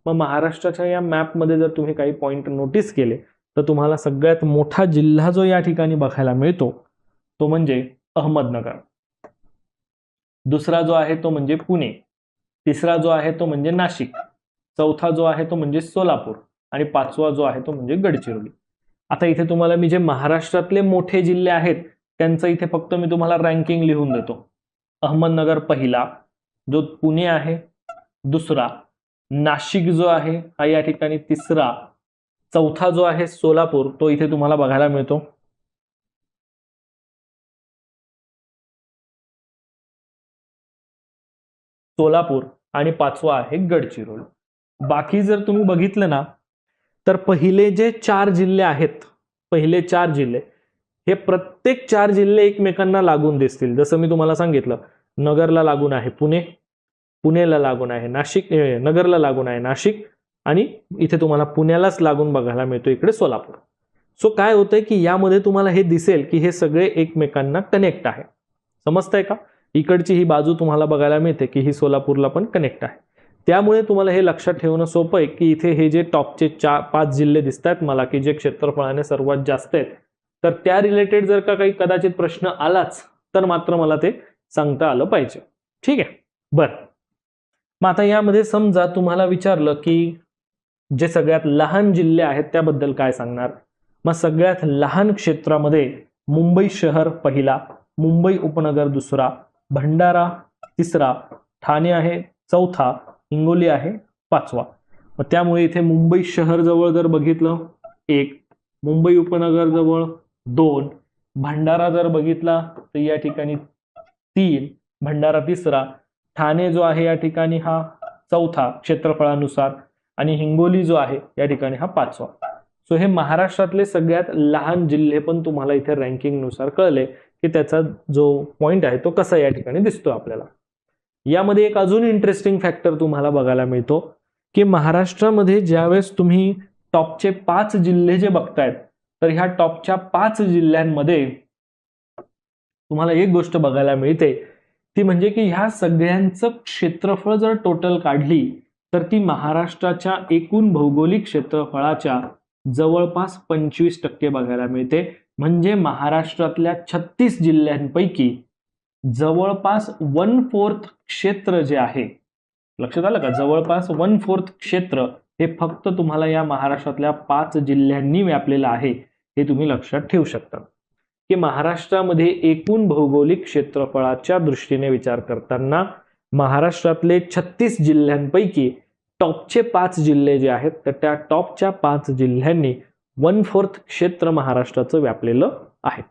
मग महाराष्ट्राच्या या मॅपमध्ये जर तुम्ही काही पॉइंट नोटीस केले तर तुम्हाला सगळ्यात मोठा जिल्हा जो या ठिकाणी बघायला मिळतो तो म्हणजे अहमदनगर, दुसरा जो आहे तो म्हणजे पुणे, तिसरा जो आहे तो म्हणजे नाशिक, चौथा जो आहे तो म्हणजे सोलापूर, आणि पाचवा जो आहे तो म्हणजे गडचिरोली. आता इथे तुम्हाला मी जे महाराष्ट्रातले मोठे जिल्हे आहेत त्यांचं इथे फक्त मी तुम्हाला रँकिंग लिहून देतो. अहमदनगर पहिला, जो पुणे आहे दुसरा, नाशिक जो आहे हा या ठिकाणी तिसरा, चौथा जो आहे सोलापूर तो इथे तुम्हाला बघायला मिळतो, सोलापूर, आणि पाचवा आहे गडचिरोली. बाकी जर तुम्ही बघितलं ना तर पहिले जे 4 जिल्हे आहेत, पहिले 4 जिल्हे हे प्रत्येक 4 जिल्हे एकमेकांना लागून दिसतील. जसं मी तुम्हाला सांगितलं नगरला लागून आहे पुणे, पुणेला लागून आहे नाशिक, नगरला लागून आहे नाशिक, आणि इथे तुम्हाला पुण्यालाच लागून बघायला मिळतो इकडे सोलापूर. सो काय होतंय की यामध्ये तुम्हाला हे दिसेल की हे सगळे एकमेकांना कनेक्ट आहे. समजतंय का? इकडची ही बाजू तुम्हाला बघायला मिळते की ही सोलापूरला पण कनेक्ट आहे. त्यामुळे तुम्हाला हे लक्षात ठेवणं सोपं आहे की इथे हे जे टॉपचे 5 जिल्हे दिसत आहेत मला की जे क्षेत्रफळाने सर्वात जास्त आहेत, तर त्या रिलेटेड जर का काही कदाचित प्रश्न आलाच तर मात्र मला ते सांगता आलं पाहिजे. ठीक आहे. बरं, मग आता यामध्ये समजा तुम्हाला विचारलं की जे सगळ्यात लहान जिल्हे आहेत त्याबद्दल काय सांगणार. मग सगळ्यात लहान क्षेत्रामध्ये मुंबई शहर पहिला, मुंबई उपनगर दुसरा, भंडारा तिसरा, ठाणे आहे चौथा, हिंगोली आहे पाचवा. मग त्यामुळे इथे मुंबई शहर जवळ जर बघितलं 1, मुंबई उपनगर जवळ 2, भंडारा जर बघितला तर या ठिकाणी 3, भंडारा तिसरा, ठाणे जो आहे या ठिकाणी हा चौथा क्षेत्रफळानुसार, आणि हिंगोली जो आहे या ठिकाणी हा पाचवा. सो हे महाराष्ट्रातले सगळ्यात लहान जिल्हे पण तुम्हाला इथे रँकिंग नुसार कळले की त्याचा जो पॉइंट आहे तो कसा या ठिकाणी दिसतो आपल्याला. यामध्ये एक अजून इंटरेस्टिंग फॅक्टर तुम्हाला बघायला मिळतो की महाराष्ट्रामध्ये ज्यावेळेस तुम्ही टॉपचे 5 जिल्हे जे बघतायत तर ह्या टॉपच्या 5 जिल्ह्यांमध्ये तुम्हाला एक गोष्ट बघायला मिळते ती म्हणजे की ह्या सगळ्यांचं क्षेत्रफळ जर टोटल काढली तर ती महाराष्ट्राच्या एकूण भौगोलिक क्षेत्रफळाच्या जवळपास 25% बघायला मिळते. म्हणजे महाराष्ट्रातल्या 36 जिल्ह्यांपैकी जवळपास 1/4 क्षेत्र जे आहे, लक्षात आलं का, जवळपास 1/4 क्षेत्र हे फक्त तुम्हाला या महाराष्ट्रातल्या 5 जिल्ह्यांनी व्यापलेलं आहे. हे तुम्ही लक्षात ठेवू शकता की महाराष्ट्रामध्ये एकूण भौगोलिक क्षेत्रफळाच्या दृष्टीने विचार करताना महाराष्ट्रातले 36 जिल्ह्यांपैकी टॉपचे 5 जिल्हे जे आहेत तर त्या टॉपच्या 5 जिल्ह्यांनी 1/4 क्षेत्र महाराष्ट्राचं व्यापलेलं आहे.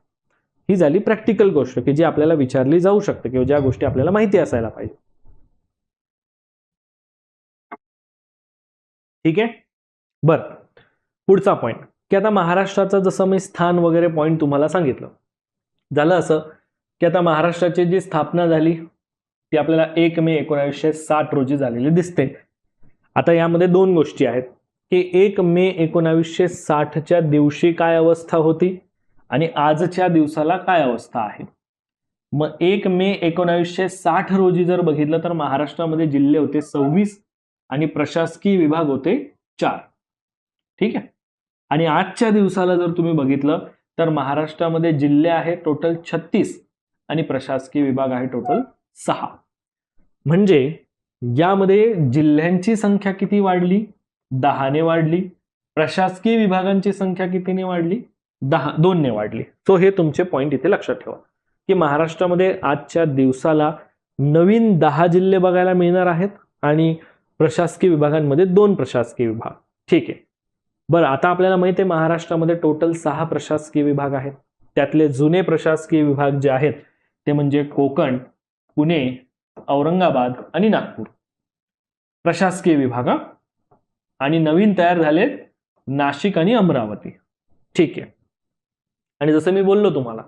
ही झाली प्रॅक्टिकल गोष्ट की जी आपल्याला विचारली जाऊ शकते किंवा ज्या गोष्टी आपल्याला माहिती असायला पाहिजे. ठीक आहे. बर, पुढचा पॉइंट की आता महाराष्ट्राचं जसं मी स्थान वगैरे पॉइंट तुम्हाला सांगितलं, झालं असं की आता महाराष्ट्राची जी स्थापना झाली ती आपल्याला 1 मे 1960 रोजी झालेली दिसते. आता यामध्ये 2 गोष्टी आहेत की 1 मे 1960च्या दिवशी काय अवस्था होती आणि आजच्या दिवसाला काय अवस्था आहे. मग 1 मे 1960 रोजी जर बघितलं तर महाराष्ट्रामध्ये जिल्हे होते 26 आणि प्रशासकीय विभाग होते 4. ठीक आहे. आणि आजच्या दिवसाला जर तुम्ही बघितलं तर महाराष्ट्रामध्ये जिल्हे आहे टोटल 36 आणि प्रशासकीय विभाग आहे टोटल 6. म्हणजे यामध्ये जिल्ह्यांची संख्या किती वाढली, 10 ने वाढली. प्रशासकीय विभागांची संख्या कितीने वाढली, 2 ने वाढली. सो हे तुमचे पॉइंट इथे लक्षात ठेवा की महाराष्ट्रामध्ये आजच्या दिवसाला नवीन 10 जिल्हे बघायला मिळणार आहेत आणि प्रशासकीय विभागांमध्ये 2 प्रशासकीय विभाग. ठीक आहे. बरं, आता आपल्याला माहिती आहे महाराष्ट्रामध्ये टोटल 6 प्रशासकीय विभाग आहेत. त्यातले जुने प्रशासकीय विभाग जे आहेत ते म्हणजे कोकण, पुणे, औरंगाबाद आणि नागपूर प्रशासकीय विभाग. आणि नवीन तयार झालेत नाशिक आणि अमरावती. ठीक आहे. आणि जसं मी बोललो तुम्हाला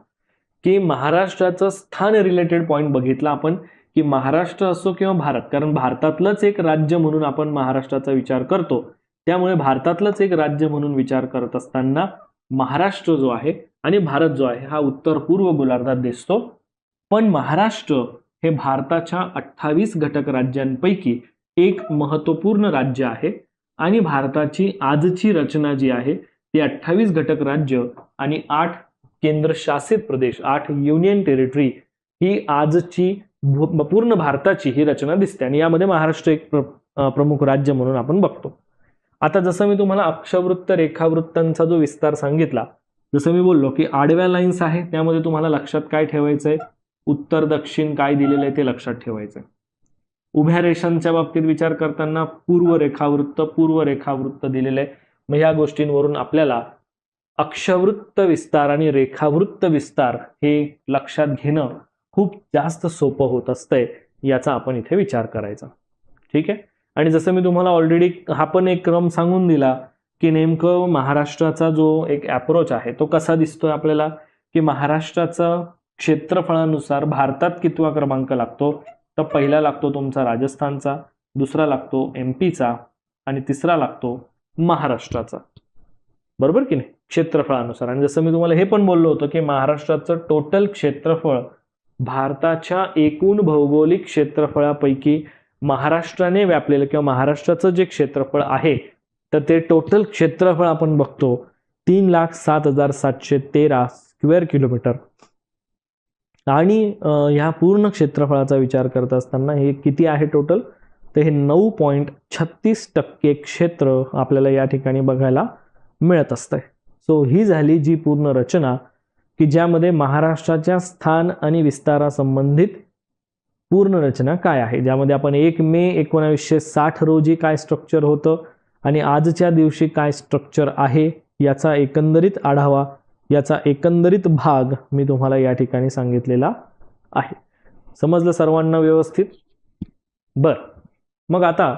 की महाराष्ट्राचं स्थान रिलेटेड पॉइंट बघितला आपण की महाराष्ट्र असो किंवा भारत, कारण भारतातलंच एक राज्य म्हणून आपण महाराष्ट्राचा विचार करतो, त्यामुळे भारतातलंच एक राज्य म्हणून विचार करत असताना महाराष्ट्र जो आहे आणि भारत जो आहे हा उत्तर पूर्व गोलार्धात दिसतो. पण महाराष्ट्र हे भारताच्या 28 घटक राज्यांपैकी एक महत्वपूर्ण राज्य आहे आणि भारताची आजची रचना जी आहे ती 28 घटक राज्य आणि 8 केंद्रशासित प्रदेश, 8 युनियन टेरिटरी ही आजची पूर्ण भारताची ही रचना दिसते आणि यामध्ये महाराष्ट्र एक प्रमुख राज्य म्हणून आपण बघतो. आता जसं मी तुम्हाला अक्षवृत्त रेखावृत्तांचा जो विस्तार सांगितला, जसं मी बोललो की आडव्या लाईन्स आहे त्यामध्ये तुम्हाला लक्षात काय ठेवायचंय, उत्तर दक्षिण काय दिलेलं आहे ते लक्षात ठेवायचंय. उभ्या रेषांच्या बाबतीत विचार करताना पूर्व रेखावृत्त दिलेलं आहे. मग या गोष्टींवरून आपल्याला अक्षवृत्त विस्तार आणि रेखावृत्त विस्तार हे लक्षात घेणं खूप जास्त सोपं होत असतंय, याचा आपण इथे विचार करायचा. ठीक आहे. आणि जसं मी तुम्हाला ऑलरेडी हा पण एक क्रम सांगून दिला की नेमकं महाराष्ट्राचा जो एक अप्रोच आहे तो कसा दिसतोय आपल्याला, की महाराष्ट्राचा क्षेत्रफळानुसार भारतात कितवा क्रमांक लागतो, तर पहिला लागतो तुमचा राजस्थानचा, दुसरा लागतो MP चा आणि तिसरा लागतो महाराष्ट्राचा. बरोबर की नाही. क्षेत्रफळानुसार. आणि जसं मी तुम्हाला हे पण बोललो होतो की महाराष्ट्राचं टोटल क्षेत्रफळ भारताच्या एकूण भौगोलिक क्षेत्रफळापैकी महाराष्ट्राने व्यापलेलं किंवा महाराष्ट्राचं जे क्षेत्रफळ आहे तर ते टोटल क्षेत्रफळ आपण बघतो 3,07,713 स्क्वेअर किलोमीटर. आणि ह्या पूर्ण क्षेत्रफळाचा विचार करत असताना हे किती आहे टोटल, तर हे 9.36% क्षेत्र आपल्याला या ठिकाणी बघायला मिळत असतंय. सो ही झाली जी पूर्ण रचना की ज्यामध्ये महाराष्ट्राच्या स्थान आणि विस्तारासंबंधित पूर्ण रचना काय आहे, ज्यामध्ये आपण 1 मे 1960 रोजी काय स्ट्रक्चर होतं आणि आजच्या दिवशी काय स्ट्रक्चर आहे याचा एकंदरीत आढावा, याचा एकंदरीत भाग मी तुम्हाला या ठिकाणी सांगितलेला आहे. समजलं सर्वांना व्यवस्थित? बरं, मग आता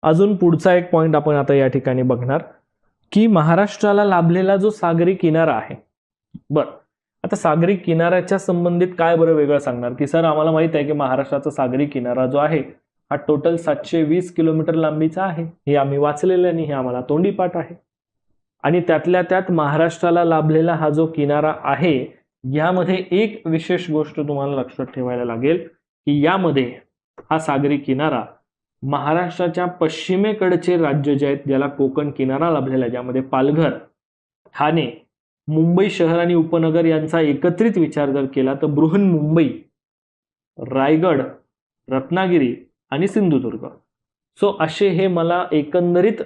अजून पुढचा एक पॉइंट आपण आता या ठिकाणी बघणार की महाराष्ट्राला लाभलेला जो सागरी किनारा आहे. बरं, आता सागरी किनाऱ्याच्या संबंधित काय बरं वेगळं सांगणार की सर आम्हाला माहित आहे की महाराष्ट्राचा सागरी किनारा जो आहे हा टोटल 720 किलोमीटर लांबीचा आहे, हे आम्ही वाचलेलं आणि हे आम्हाला तोंडीपाठ आहे. आणि त्यातल्या त्यात महाराष्ट्राला लाभलेला हा जो किनारा आहे यामध्ये एक विशेष गोष्ट तुम्हाला लक्षात ठेवायला लागेल की यामध्ये हा सागरी किनारा महाराष्ट्राच्या पश्चिमेकडचे राज्य जे आहेत ज्याला कोकण किनारा लाभलेला आहे, ज्यामध्ये पालघर, ठाणे, मुंबई शहर आणि उपनगर यांचा एकत्रित विचार जर केला तर बृहन्मुंबई, रायगड, रत्नागिरी आणि सिंधुदुर्ग. सो असे हे मला एकंदरीत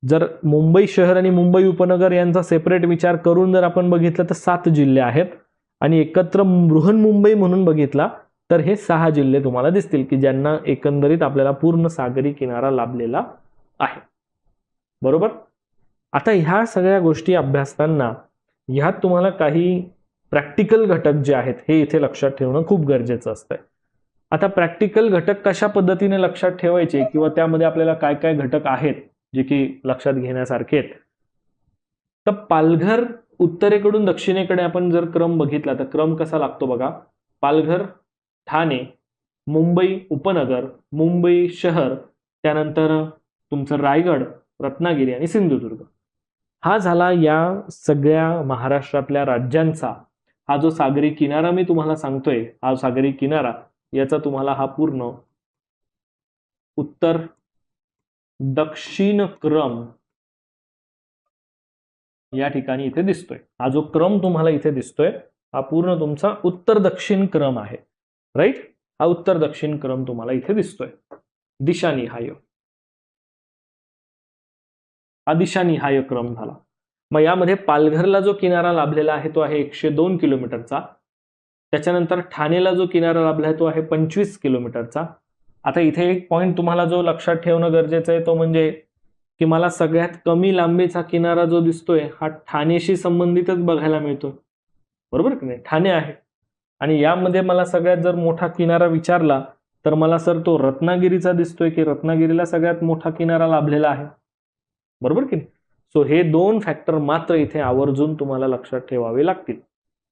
जर मुंबई शहर आणि मुंबई उपनगर यांचा सेपरेट विचार करून जर आपण बघितलं तर 7 जिल्हे आहेत आणि एकत्र बृहन्मुंबई म्हणून बघितला तर हे 6 जिल्हे तुम्हाला दिसतील की ज्यांना एकंदरीत आपल्याला पूर्ण सागरी किनारा लाभलेला आहे. बरोबर. आता ह्या सगळ्या गोष्टी अभ्यासताना ह्यात तुम्हाला काही प्रॅक्टिकल घटक जे आहेत हे इथे लक्षात ठेवणं खूप गरजेचं असतं. आता प्रॅक्टिकल घटक कशा पद्धतीने लक्षात ठेवायचे किंवा त्यामध्ये आपल्याला काय काय घटक आहेत जे की लक्षात घेण्यासारखे आहेत, तर पालघर उत्तरेकडून दक्षिणेकडे आपण जर क्रम बघितला तर क्रम कसा लागतो बघा. पालघर, ठाणे, मुंबई उपनगर, मुंबई शहर, त्यानंतर तुमचं रायगड, रत्नागिरी आणि सिंधुदुर्ग. हा झाला या सगळ्या महाराष्ट्रातल्या राज्यांचा हा जो सागरी किनारा मी तुम्हाला सांगतोय, हा सागरी किनारा याचा तुम्हाला हा पूर्ण उत्तर दक्षिण क्रम या ठिकाणी इथे दिसतोय. हा जो क्रम तुम्हाला इथे दिसतोय हा पूर्ण तुमचा उत्तर दक्षिण क्रम आहे. राईट, हा उत्तर दक्षिण क्रम तुम्हाला इथे दिसतोय. दिशानिहाय, हा दिशानिहाय क्रम झाला. मग यामध्ये पालघरला जो किनारा लाभलेला आहे तो आहे 102 किलोमीटरचा. त्याच्यानंतर ठाणेला जो किनारा लाभला आहे तो आहे 25 किलोमीटरचा. आता इथे एक पॉइंट तुम्हाला जो लक्षात ठेवणं गरजेचं आहे तो म्हणजे की मला सगळ्यात कमी लांबीचा किनारा जो दिसतोय हा ठाणेशी संबंधितच बघायला मिळतो. बरोबर की नाही, ठाणे आहे. आणि यामध्ये मला सगळ्यात जर मोठा किनारा विचारला तर मला सर तो रत्नागिरीचा दिसतोय की रत्नागिरीला सगळ्यात मोठा किनारा लाभलेला आहे. बरोबर की नाही. सो हे 2 फॅक्टर मात्र इथे आवर्जून तुम्हाला लक्षात ठेवावे लागतील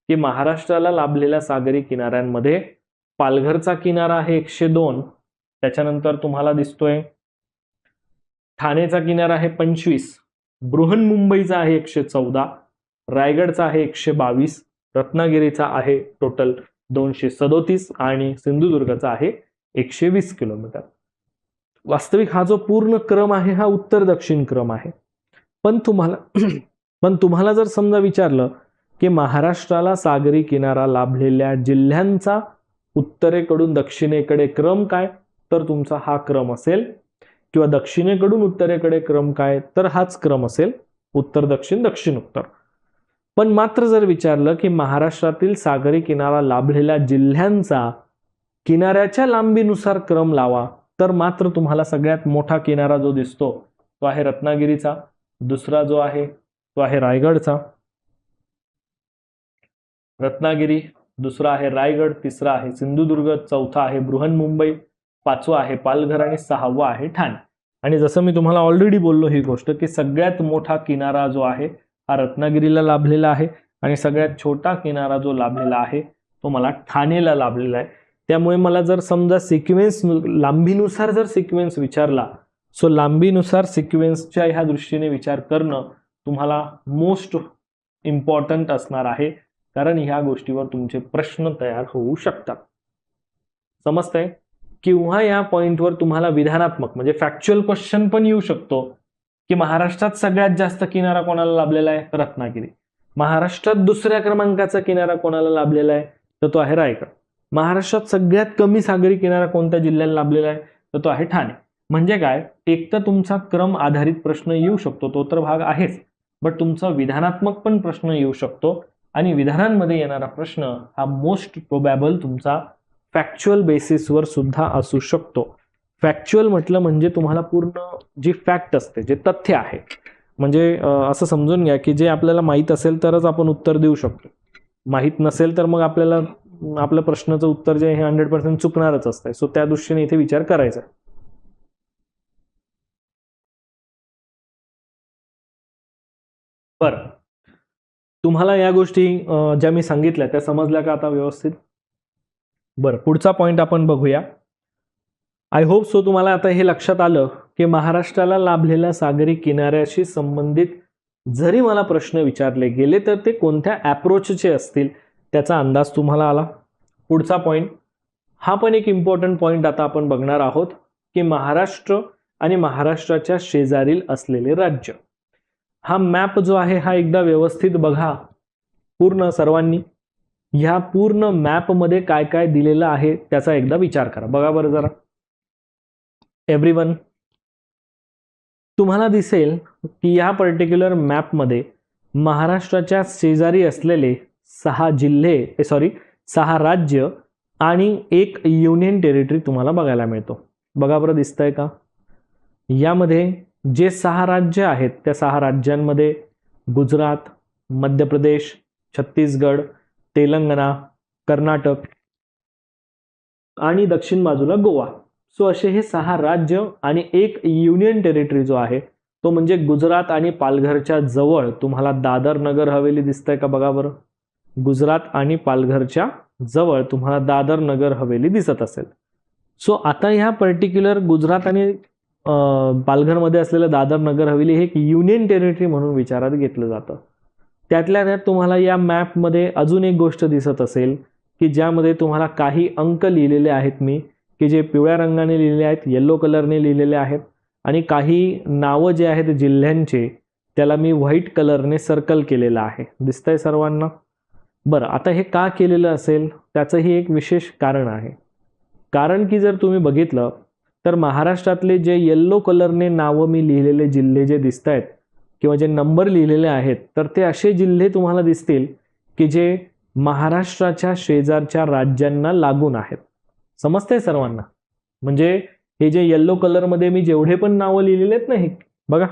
की महाराष्ट्राला लाभलेल्या सागरी किनाऱ्यांमध्ये पालघरचा किनारा आहे 102, त्याच्यानंतर तुम्हाला दिसतोय ठाणेचा किनारा आहे 25, बृहन्मुंबईचा आहे 114, रायगडचा आहे 122, रत्नागिरीचा आहे टोटल 237 आणि सिंधुदुर्गचा आहे 120 किलोमीटर. वास्तविक हा जो पूर्ण क्रम आहे हा उत्तर दक्षिण क्रम आहे. पण तुम्हाला जर समजा विचारलं की महाराष्ट्राला सागरी किनारा लाभलेल्या जिल्ह्यांचा उत्तरेकडून दक्षिणेकडे क्रम काय, तर तुमचा हा क्रम असेल. किंवा दक्षिणेकडून उत्तरेकडे क्रम काय, तर हाच क्रम असेल, उत्तर दक्षिण दक्षिण उत्तर. पण मात्र जर विचारलं की महाराष्ट्रातील सागरी किनारा लाभलेल्या जिल्ह्यांचा किनाऱ्याच्या लांबीनुसार क्रम लावा, तर मात्र तुम्हाला सगळ्यात मोठा किनारा जो दिसतो तो आहे रत्नागिरीचा, दुसरा जो आहे तो आहे रायगडचा, रत्नागिरी, दुसरा आहे रायगड, तिसरा आहे सिंधुदुर्ग, चौथा आहे बृहन्मुंबई, पाचवा आहे पालघर आणि सहावा आहे ठाणे. आणि जसं मी तुम्हाला ऑलरेडी बोललो ही गोष्ट की सगळ्यात मोठा किनारा जो आहे हा रत्नागिरीला लाभलेला आहे आणि सगळ्यात छोटा किनारा जो लाभलेला आहे तो मला ठाणेला लाभलेला आहे. त्यामुळे मला जर समजा सिक्वेन्स लांबीनुसार जर सिक्वेन्स विचारला सो लांबीनुसार सिक्वेन्सच्या ह्या दृष्टीने विचार करणं तुम्हाला मोस्ट इम्पॉर्टंट असणार आहे, कारण ह्या गोष्टीवर तुमचे प्रश्न तयार होऊ शकतात. समजतंय? किंवा या पॉइंटवर तुम्हाला विधानात्मक म्हणजे फॅक्च्युअल क्वेश्चन पण येऊ शकतो की महाराष्ट्रात सगळ्यात जास्त किनारा कोणाला लाभलेला आहे? रत्नागिरी. महाराष्ट्रात दुसऱ्या क्रमांकाचा किनारा कोणाला लाभलेला आहे? तर तो आहे रायगड. महाराष्ट्रात सगळ्यात कमी सागरी किनारा कोणत्या जिल्ह्याला लाभलेला आहे? तर तो आहे ठाणे. म्हणजे काय, एक तर तुमचा क्रम आधारित प्रश्न येऊ शकतो, तो तर भाग आहेच, बट तुमचा विधानात्मक पण प्रश्न येऊ शकतो आणि विधानांमध्ये येणारा प्रश्न हा मोस्ट प्रोबॅबल तुमचा फॅक्च्युअल बेसिसवर सुद्धा असू शकतो. फॅक्च्युअल म्हटलं म्हणजे तुम्हाला पूर्ण जी फॅक्ट असते, जे तथ्य आहे, म्हणजे असं समजून घ्या की जे आपल्याला माहीत असेल तरच आपण उत्तर देऊ शकतो. माहीत नसेल तर मग आपल्याला आपल्या प्रश्नाचं उत्तर जे आहे 100% चुकणारच असतंय. सो त्या दृष्टीने इथे विचार करायचा. बरं, तुम्हाला या गोष्टी ज्या मी सांगितल्या त्या समजल्या का आता व्यवस्थित? बरं, पुढचा पॉइंट आपण बघूया. आय होप सो तुम्हाला आता हे लक्षात आलं की महाराष्ट्राला लाभलेल्या सागरी किनाऱ्याशी संबंधित जरी मला प्रश्न विचारले गेले तर ते कोणत्या ॲप्रोचचे असतील त्याचा अंदाज तुम्हाला आला. पुढचा पॉइंट हा पण एक इम्पॉर्टंट पॉइंट आता आपण बघणार आहोत की महाराष्ट्र आणि महाराष्ट्राच्या शेजारील असलेले राज्य. हा मॅप जो आहे हा एकदा व्यवस्थित बघा पूर्ण सर्वांनी. ह्या पूर्ण मॅपमध्ये काय काय दिलेलं आहे त्याचा एकदा विचार करा. बघा बरं जरा एव्हरीवन, तुम्हाला दिसेल की या पर्टिक्युलर मॅपमध्ये महाराष्ट्राच्या शेजारी असलेले 6 राज्य आणि एक युनियन टेरिटरी तुम्हाला बघायला मिळतो. बघा बरं दिसतंय का? यामध्ये जे 6 राज्य आहेत त्या 6 राज्यांमध्ये गुजरात, मध्य प्रदेश, छत्तीसगड, तेलंगणा, कर्नाटक आणि दक्षिण बाजूला गोवा. सो असे हे 6 राज्य आणि एक युनियन टेरिटरी जो आहे तो म्हणजे गुजरात आणि पालघरच्या जवळ तुम्हाला दादर नगर हवेली दिसतंय का? बघा बरं, गुजरात आणि पालघरच्या जवळ तुम्हाला दादर नगर हवेली दिसत असेल. सो आता ह्या पर्टिक्युलर गुजरात आणि पालघरमध्ये असलेलं दादर नगर हवेली हे एक युनियन टेरिटरी म्हणून विचारात घेतलं जातं. त्यातल्या त्यात तुम्हाला या मॅपमध्ये अजून एक गोष्ट दिसत असेल की ज्यामध्ये तुम्हाला काही अंक लिहिलेले आहेत मी, की जे पिवळ्या रंगाने लिहिलेले आहेत, येलो कलरने लिहिलेले आहेत, आणि काही नावं जे आहेत जिल्ह्यांचे त्याला मी व्हाईट कलरने सर्कल केलेलं आहे. दिसतंय सर्वांना? बरं, आता हे का केलेलं असेल त्याचंही एक विशेष कारण आहे. कारण की जर तुम्ही बघितलं तर महाराष्ट्रातले जे येल्लो कलरने नावं मी लिहिलेले जिल्हे जे दिसत आहेत किंवा जे नंबर लिहिलेले आहेत तर ते असे जिल्हे तुम्हाला दिसतील की जे महाराष्ट्राच्या शेजारच्या राज्यांना लागून आहेत. समजतंय सर्वांना? म्हणजे हे जे येल्लो कलरमध्ये मी जेवढे पण नावं लिहिलेले आहेत ना, हे बघा,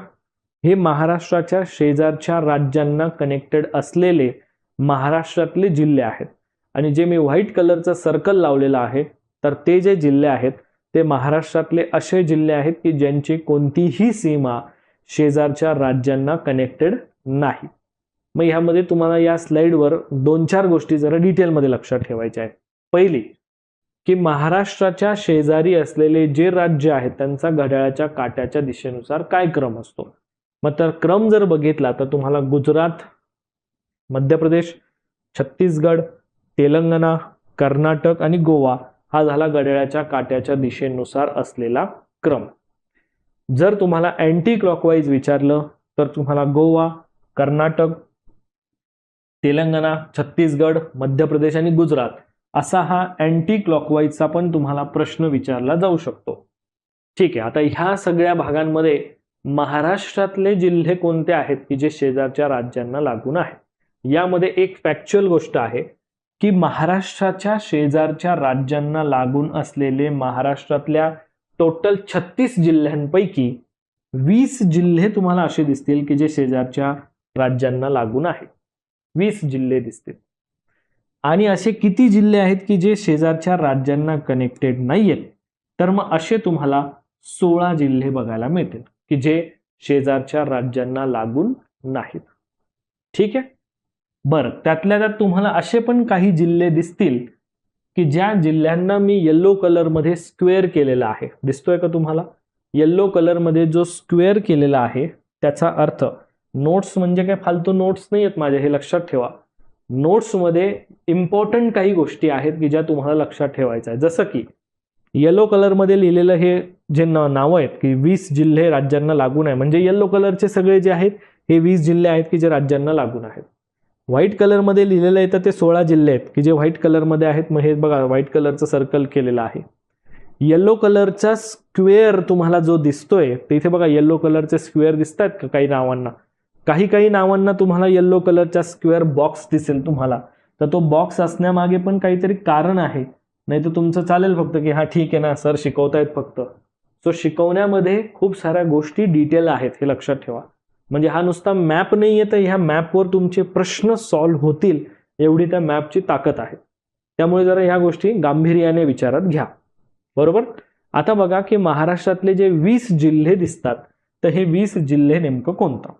हे महाराष्ट्राच्या शेजारच्या राज्यांना कनेक्टेड असलेले महाराष्ट्रातले जिल्हे आहेत. आणि जे मी व्हाईट कलरचं सर्कल लावलेलं आहे तर ते जे जिल्हे आहेत ते महाराष्ट्रातले असे जिल्हे आहेत की ज्यांची कोणतीही सीमा शेजारच्या राज्यांना कनेक्टेड नाही. मग ह्यामध्ये तुम्हाला या स्लाइडवर 2-4 गोष्टी जरा डिटेलमध्ये लक्षात ठेवायच्या आहेत. पहिली की महाराष्ट्राच्या शेजारी असलेले जे राज्य आहेत त्यांचा घड्याळाच्या काट्याच्या दिशेनुसार काय क्रम असतो? मग तर क्रम जर बघितला तर तुम्हाला गुजरात, मध्य प्रदेश, छत्तीसगड, तेलंगणा, कर्नाटक आणि गोवा हा झाला घड्याळाच्या काट्याच्या दिशेनुसार असलेला क्रम. जर तुम्हाला अँटी क्लॉकवाईज विचारलं तर तुम्हाला गोवा, कर्नाटक, तेलंगणा, छत्तीसगड, मध्य प्रदेश आणि गुजरात असा हा अँटी क्लॉकवाईजचा पण तुम्हाला प्रश्न विचारला जाऊ शकतो. ठीक आहे, आता ह्या सगळ्या भागांमध्ये महाराष्ट्रातले जिल्हे कोणते आहेत की जे शेजारच्या राज्यांना लागून आहेत? यामध्ये एक फॅक्च्युअल गोष्ट आहे की महाराष्ट्राच्या शेजारच्या राज्यांना लागून असलेले महाराष्ट्रातल्या टोटल 36 जिल्ह्यांपैकी 20 जिल्हे तुम्हाला असे दिसतील की जे शेजारच्या राज्यांना लागून आहेत. 20 जिल्हे दिसतील. आणि असे किती जिल्हे आहेत की जे शेजारच्या राज्यांना कनेक्टेड नाहीयेत? तर मग असे तुम्हाला 16 जिल्हे बघायला मिळतील की जे शेजारच्या राज्यांना लागून नाहीत. ठीक आहे? बरं, त्यातल्या त्यात तुम्हाला असे पण काही जिल्हे दिसतील की ज्या जिल्ह्यांना मी येलो कलरमध्ये स्क्वेअर केलेला आहे. दिसतोय का तुम्हाला? येल्लो कलरमध्ये जो स्क्वेअर केलेला आहे त्याचा अर्थ, नोट्स म्हणजे काय फालतू नोट्स नाही आहेत माझ्या, हे लक्षात ठेवा. नोट्समध्ये इम्पॉर्टंट काही गोष्टी आहेत की ज्या तुम्हाला लक्षात ठेवायच्या आहेत. जसं की येलो कलरमध्ये लिहिलेलं हे जे नावं आहेत की 20 जिल्हे राज्यांना लागून आहे, म्हणजे येलो कलरचे सगळे जे आहेत हे 20 जिल्हे आहेत की जे राज्यांना लागून आहेत. व्हाईट कलरमध्ये लिहिलेलं आहे तर ते 16 जिल्हे आहेत की जे व्हाईट कलरमध्ये आहेत. मग हे बघा व्हाईट कलरचं सर्कल केलेलं आहे. येलो कलरचा स्क्वेअर तुम्हाला जो दिसतोय तिथे बघा येलो कलरचे स्क्वेअर दिसतात का काही नावांना, काही नावांना तुम्हाला येलो कलरचा स्क्वेअर बॉक्स दिसेल तुम्हाला. तर तो बॉक्स असण्यामागे पण काहीतरी कारण आहे, नाही तर तुमचं चालेल फक्त की हा ठीक आहे ना सर शिकवतायत फक्त. सो शिकवण्यामध्ये खूप साऱ्या गोष्टी डिटेल आहेत हे लक्षात ठेवा. म्हणजे हा नुसता मॅप नाही आहे तर ह्या मॅपवर तुमचे प्रश्न सॉल्व्ह होतील एवढी त्या मॅपची ताकद आहे. त्यामुळे जरा ह्या गोष्टी गांभीर्याने विचारात घ्या. बरोबर. आता बघा की महाराष्ट्रातले जे 20 जिल्हे दिसतात तर हे 20 जिल्हे नेमकं कोणतं.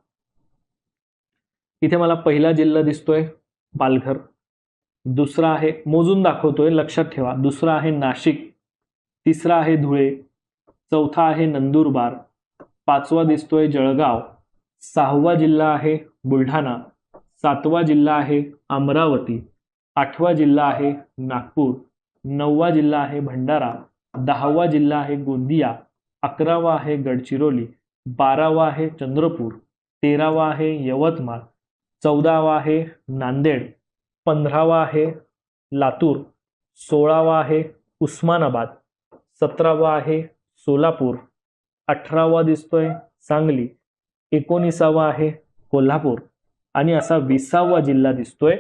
इथे मला पहिला जिल्हा दिसतोय पालघर, दुसरा आहे मोजून दाखवतोय लक्षात ठेवा, दुसरा आहे नाशिक, तिसरा आहे धुळे, चौथा आहे नंदुरबार, पाचवा दिसतोय जळगाव, सहावा जिल्हा आहे बुलढाणा, सातवा जिल्हा आहे अमरावती, आठवा जिल्हा आहे नागपूर, नववा जिल्हा आहे भंडारा, 10वा जिल्हा आहे गोंदिया, 11वा आहे गडचिरोली, 12वा आहे चंद्रपूर, 13वा आहे यवतमाळ, 14वा आहे नांदेड, 15वा आहे लातूर, 16वा आहे उस्मानाबाद, 17वा आहे सोलापूर, 18वा दिसतोय सांगली, 19वा आहे कोल्हापूर आणि असा 20वा जिल्हा दिसतोय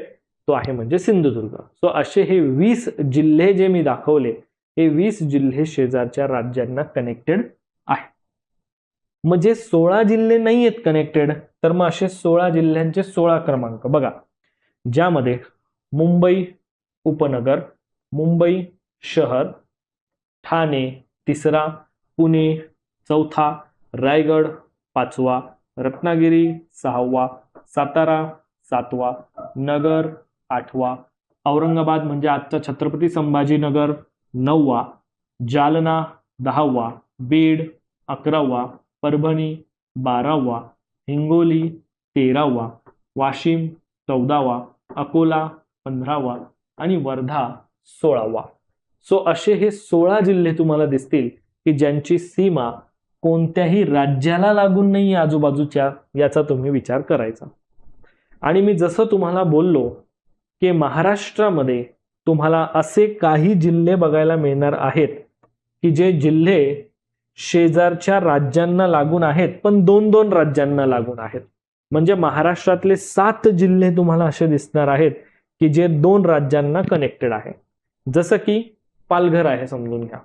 तो आहे म्हणजे सिंधुदुर्ग. सो असे हे 20 जिल्हे जे मी दाखवले हे 20 जिल्हे शेजारच्या राज्यांना कनेक्टेड आहे. म्हणजे 16 जिल्हे नाही आहेत कनेक्टेड, तर मग असे 16 जिल्ह्यांचे 16 क्रमांक बघा, ज्यामध्ये मुंबई उपनगर, मुंबई शहर, ठाणे तिसरा, पुणे चौथा, रायगड पाचवा, रत्नागिरी सहावा, सातारा सातवा, नगर आठवा, औरंगाबाद म्हणजे आजचा छत्रपती संभाजीनगर 9वा, जालना 10वा, बीड 11वा, परभणी 12वा, हिंगोली 13वा, वाशिम 14वा, अकोला 15वा आणि वर्धा 16वा. सो असे हे 16 जिल्हे तुम्हाला दिसतील की ज्यांची सीमा कोणत्याही राज्याला लागून नाही आजूबाजूच्या, याचा तुम्ही विचार करायचा. आणि मी जसं तुम्हाला बोललो की महाराष्ट्रामध्ये तुम्हाला असे काही जिल्हे बघायला मिळणार आहेत की जे जिल्हे शेजारच्या राज्यांना लागून आहेत पण 2-2 राज्यांना लागून आहेत. म्हणजे महाराष्ट्रातले 7 जिल्हे तुम्हाला असे दिसणार आहेत की जे 2 राज्यांना कनेक्टेड आहे. जसं की पालघर आहे समजून घ्या,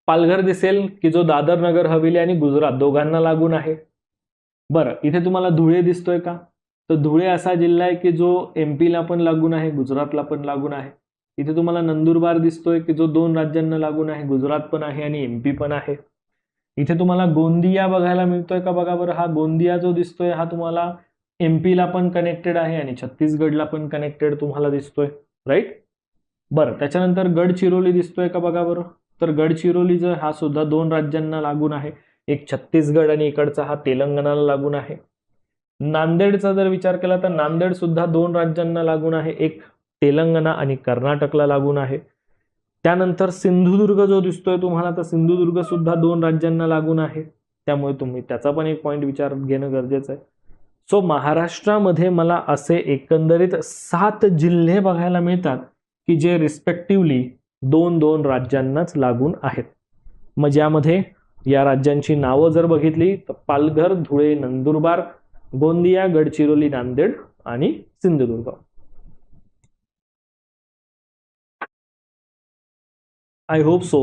पालघर दिसेल की जो दादर नगर हवेली आणि गुजरात दोघांना लागून आहे. बरं, इथे तुम्हाला धुळे दिसतोय का, तर धुळे असा जिल्हा आहे की जो एमपीला पण लागून आहे गुजरातला पण लागून आहे. इथे तुम्हाला नंदुरबार दिसतोय की जो 2 राज्यांना लागून आहे, गुजरात पण आहे आणि एमपी पण आहे. इथे तुम्हाला गोंदिया बघायला मिळतोय का बघा बरं, हा गोंदिया जो दिसतोय हा तुम्हाला एमपीला पण कनेक्टेड आहे आणि छत्तीसगडला पण कनेक्टेड तुम्हाला दिसतोय, राईट. बरं, त्याच्यानंतर गडचिरोली दिसतोय का बघा बरं, तर गडचिरोली जर हा सुद्धा 2 राज्यांना लागून आहे, एक छत्तीसगड आणि इकडचा हा तेलंगणाला लागून आहे. नांदेडचा जर विचार केला तर नांदेड सुद्धा 2 राज्यांना लागून आहे, एक तेलंगणा आणि कर्नाटकला लागून आहे. त्यानंतर सिंधुदुर्ग जो दिसतोय तुम्हाला तर सिंधुदुर्ग सुद्धा 2 राज्यांना लागून आहे, त्यामुळे तुम्ही त्याचा पण एक पॉइंट विचारात घेणं गरजेचं आहे. सो महाराष्ट्रामध्ये मला असे एकंदरीत 7 जिल्हे बघायला मिळतात की जे रिस्पेक्टिव्हली 2-2 राज्यांनाच लागून आहेत. मग ज्यामध्ये या राज्यांची नावं जर बघितली तर पालघर, धुळे, नंदुरबार, गोंदिया, गडचिरोली, नांदेड आणि सिंधुदुर्ग. आय होप सो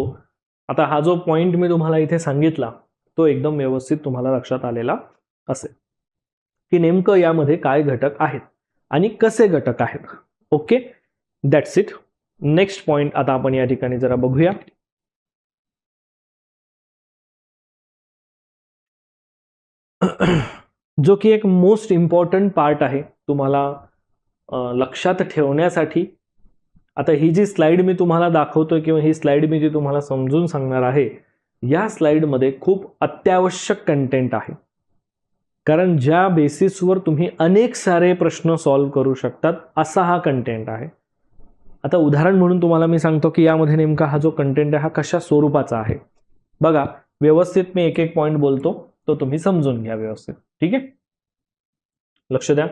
आता हा जो पॉइंट मी तुम्हाला इथे सांगितला तो एकदम व्यवस्थित तुम्हाला लक्षात आलेला असेल की नेमकं यामध्ये काय घटक आहेत आणि कसे घटक आहेत. Okay, that's it. Next point आता आपण या ठिकाणी जरा बघूया. जो की एक मोस्ट इम्पॉर्टंट पार्ट आहे तुम्हाला लक्षात ठेवण्यासाठी. आता ही जी स्लाइड मी तुम्हाला दाखवतोय किंवा ही स्लाइड मी जी तुम्हाला समजून सांगणार आहे या स्लाइडमध्ये खूप अत्यावश्यक कंटेंट आहे, कारण ज्या बेसिसवर तुम्ही अनेक सारे प्रश्न सॉल्व्ह करू शकतात असा हा कंटेंट आहे. आता उदाहरण म्हणून तुम्हाला मी सांगतो की यामध्ये नेमका हा जो कंटेंट आहे हा कशा स्वरूपाचा आहे. बघा, व्यवस्थित मी एक एक पॉइंट बोलतो, तो तुम्ही समजून घ्या व्यवस्थित. ठीक आहे, लक्ष द्या.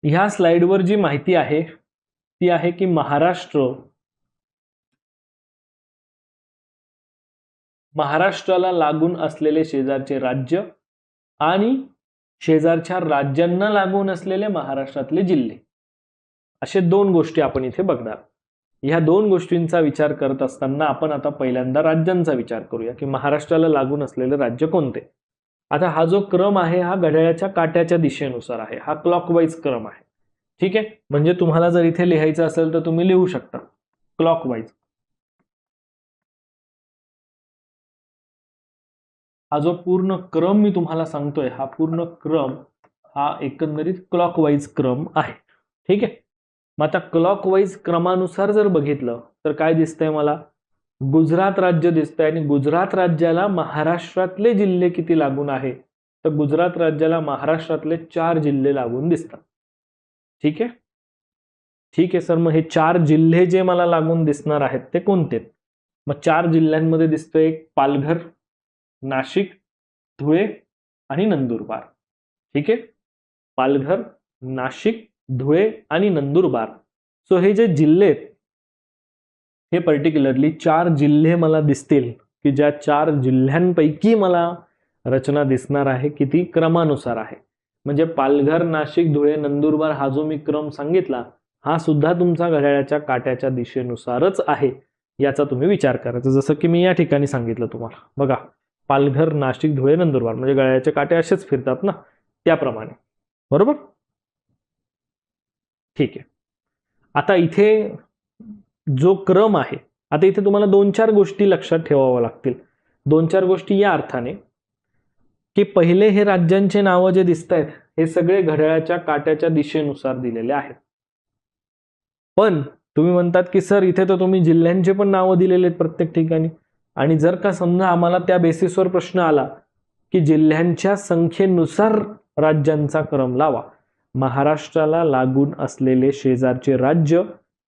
ह्या स्लाइडवर जी माहिती आहे ती आहे की महाराष्ट्राला लागून असलेले शेजारचे राज्य आणि शेजारच्या राज्यांना लागून असलेले महाराष्ट्रातले जिल्हे, असे दोन गोष्टी आपण इथे बघणार. ह्या दोन गोष्टींचा विचार करत असताना आपण आता पहिल्यांदा राज्यांचा विचार करूया की महाराष्ट्राला लागून असलेले राज्य कोणते. आता हा जो क्रम आहे हा घड्याळाच्या काट्याच्या दिशेनुसार आहे, हा क्लॉकवाईज क्रम आहे. ठीक आहे, म्हणजे तुम्हाला जर इथे लिहायचं असेल तर तुम्ही लिहू शकता क्लॉकवाईज. हा जो पूर्ण क्रम मी तुम्हाला सांगतोय, हा पूर्ण क्रम हा एकंदरीत क्लॉकवाईज क्रम आहे. ठीक आहे, मग आता क्लॉकवाईज क्रमानुसार जर बघितलं तर काय दिसतंय मला, गुजरात राज्य दिसतंय आणि गुजरात राज्याला महाराष्ट्रातले जिल्हे किती लागून आहे, तर गुजरात राज्याला महाराष्ट्रातले 4 जिल्हे लागून दिसतात. ठीक आहे, ठीक आहे सर, मग हे 4 जिल्हे जे मला लागून दिसणार आहेत ते कोणते. मग 4 जिल्ह्यांमध्ये दिसतोय एक पालघर, नाशिक, धुळे आणि नंदुरबार. ठीक आहे, पालघर, नाशिक, धुळे आणि नंदुरबार. सो हे जे जिल्हे आहेत हे पर्टिक्युलरली 4 जिल्हे मला दिसतील की ज्या 4 जिल्ह्यांपैकी मला रचना दिसणार आहे की ती क्रमानुसार आहे. म्हणजे पालघर, नाशिक, धुळे, नंदुरबार हा जो मी क्रम सांगितला हा सुद्धा तुमचा घड्याळाच्या काट्याच्या दिशेनुसारच आहे, याचा तुम्ही विचार करायचा. जसं की मी या ठिकाणी सांगितलं तुम्हाला, बघा पालघर, नाशिक, धुळे, नंदुरबार म्हणजे घड्याळाचे काटे असेच फिरतात ना, त्याप्रमाणे. बरोबर, ठीक आहे. आता इथे जो क्रम आहे, आता इथे तुम्हाला 2-4 गोष्टी लक्षात ठेवाव्या लागतील. 2-4 गोष्टी या अर्थाने की पहिले हे राज्यांचे नावं जे दिसत आहेत हे सगळे घड्याळाच्या काट्याच्या दिशेनुसार दिलेले आहेत. पण तुम्ही म्हणतात की सर इथे तर तुम्ही जिल्ह्यांचे पण नावं दिलेले आहेत प्रत्येक ठिकाणी, आणि जर का समजा आम्हाला त्या बेसिसवर प्रश्न आला की जिल्ह्यांच्या संख्येनुसार राज्यांचा क्रम लावा, महाराष्ट्राला लागून असलेले शेजारचे राज्य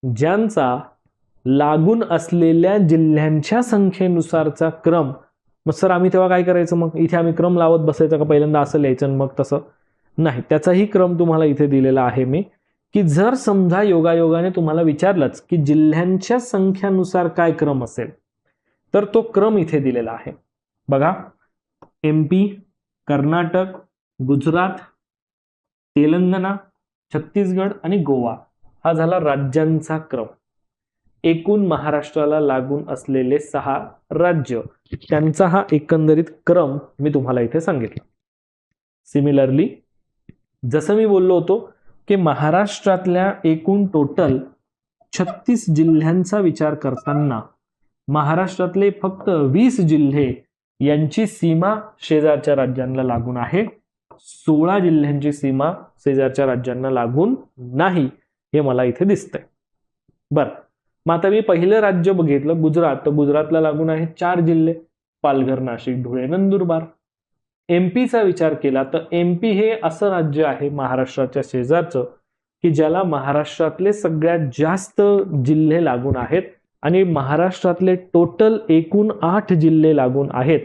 ज्यांचा लागून असलेल्या जिल्ह्यांच्या संख्येनुसारचा क्रम, मग सर आम्ही तेव्हा काय करायचं, मग इथे आम्ही क्रम लावत बसायचं का, पहिल्यांदा असं लिहायचं आणि मग तसं नाही. त्याचाही क्रम तुम्हाला इथे दिलेला आहे मी, की जर समजा योगायोगाने तुम्हाला विचारलंच की जिल्ह्यांच्या संख्यानुसार काय क्रम असेल तर तो क्रम इथे दिलेला आहे. बघा, MP, कर्नाटक, गुजरात, तेलंगणा, छत्तीसगड आणि गोवा हा झाला राज्यांचा क्रम. एकूण महाराष्ट्राला लागून असलेले 6 राज्य त्यांचा हा एकंदरीत क्रम मी तुम्हाला इथे सांगितला. सिमिलरली जसं मी बोललो होतो की महाराष्ट्रातल्या एकूण टोटल 36 जिल्ह्यांचा विचार करताना महाराष्ट्रातले फक्त 20 जिल्हे यांची सीमा शेजारच्या राज्यांना लागून आहे, 16 जिल्ह्यांची सीमा शेजारच्या राज्यांना लागून नाही, हे मला इथे दिसतंय. बरं, मग आता मी पहिलं राज्य बघितलं गुजरात, तर गुजरातला लागून आहे 4 जिल्हे, पालघर, नाशिक, धुळे, नंदुरबार. एमपीचा विचार केला तर MP हे असं राज्य आहे महाराष्ट्राच्या शेजारचं की ज्याला महाराष्ट्रातले सगळ्यात जास्त जिल्हे लागून आहेत आणि महाराष्ट्रातले टोटल एकूण 8 जिल्हे लागून आहेत.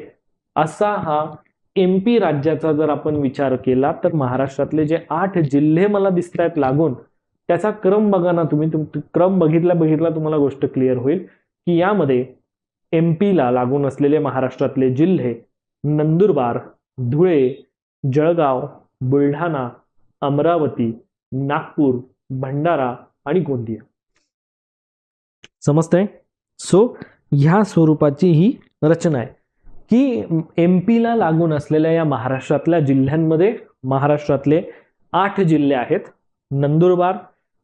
असा हा MP राज्याचा जर आपण विचार केला तर महाराष्ट्रातले जे 8 जिल्हे मला दिसत आहेत लागून, त्याचा क्रम बघा ना तुम्ही, क्रम बघितला तुम्हाला गोष्ट क्लिअर होईल की यामध्ये MP ला लागून असलेले महाराष्ट्रातले जिल्हे नंदुरबार, धुळे, जळगाव, बुलढाणा, अमरावती, नागपूर, भंडारा आणि गोंदिया. समजतंय? सो ह्या स्वरूपाची ही रचना आहे की MP ला लागून असलेल्या या महाराष्ट्रातल्या जिल्ह्यांमध्ये महाराष्ट्रातले 8 जिल्हे आहेत, नंदुरबार,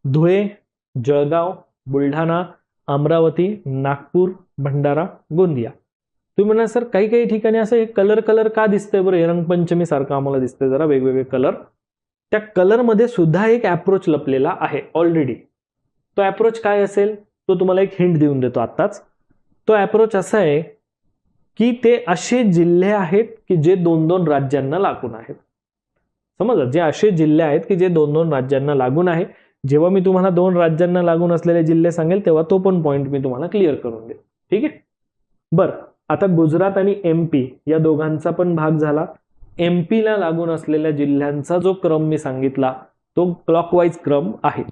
धुळे, जळगाव, बुलढाणा, अमरावती, नागपूर, भंडारा, गोंदिया. तुम्ही म्हणा सर काही काही ठिकाणी असं हे कलर का दिसतंय बरं, हे रंगपंचमी सारखं आम्हाला दिसतंय जरा वेगवेगळे कलर. त्या कलरमध्ये सुद्धा एक अप्रोच लपलेला आहे ऑलरेडी. तो अप्रोच काय असेल तो तुम्हाला एक हिंट देऊन देतो आत्ताच. तो अप्रोच असा आहे की ते असे जिल्हे आहेत की जे 2-2 राज्यांना लागून आहेत. समजा जे असे जिल्हे आहेत की जे 2-2 राज्यांना लागून आहे. जेव्हा मी तुम्हाला 2 राज्यांना लागून असलेले जिल्हे सांगेल तेव्हा तो पण पॉइंट मी तुम्हाला क्लिअर करून देईल. ठीक आहे. बरं, आता गुजरात आणि एमपी या दोघांचा पण भाग झाला. एमपी ला लागून असलेल्या जिल्ह्यांचा जो क्रम मी सांगितला तो क्लॉकवाईज क्रम आहे.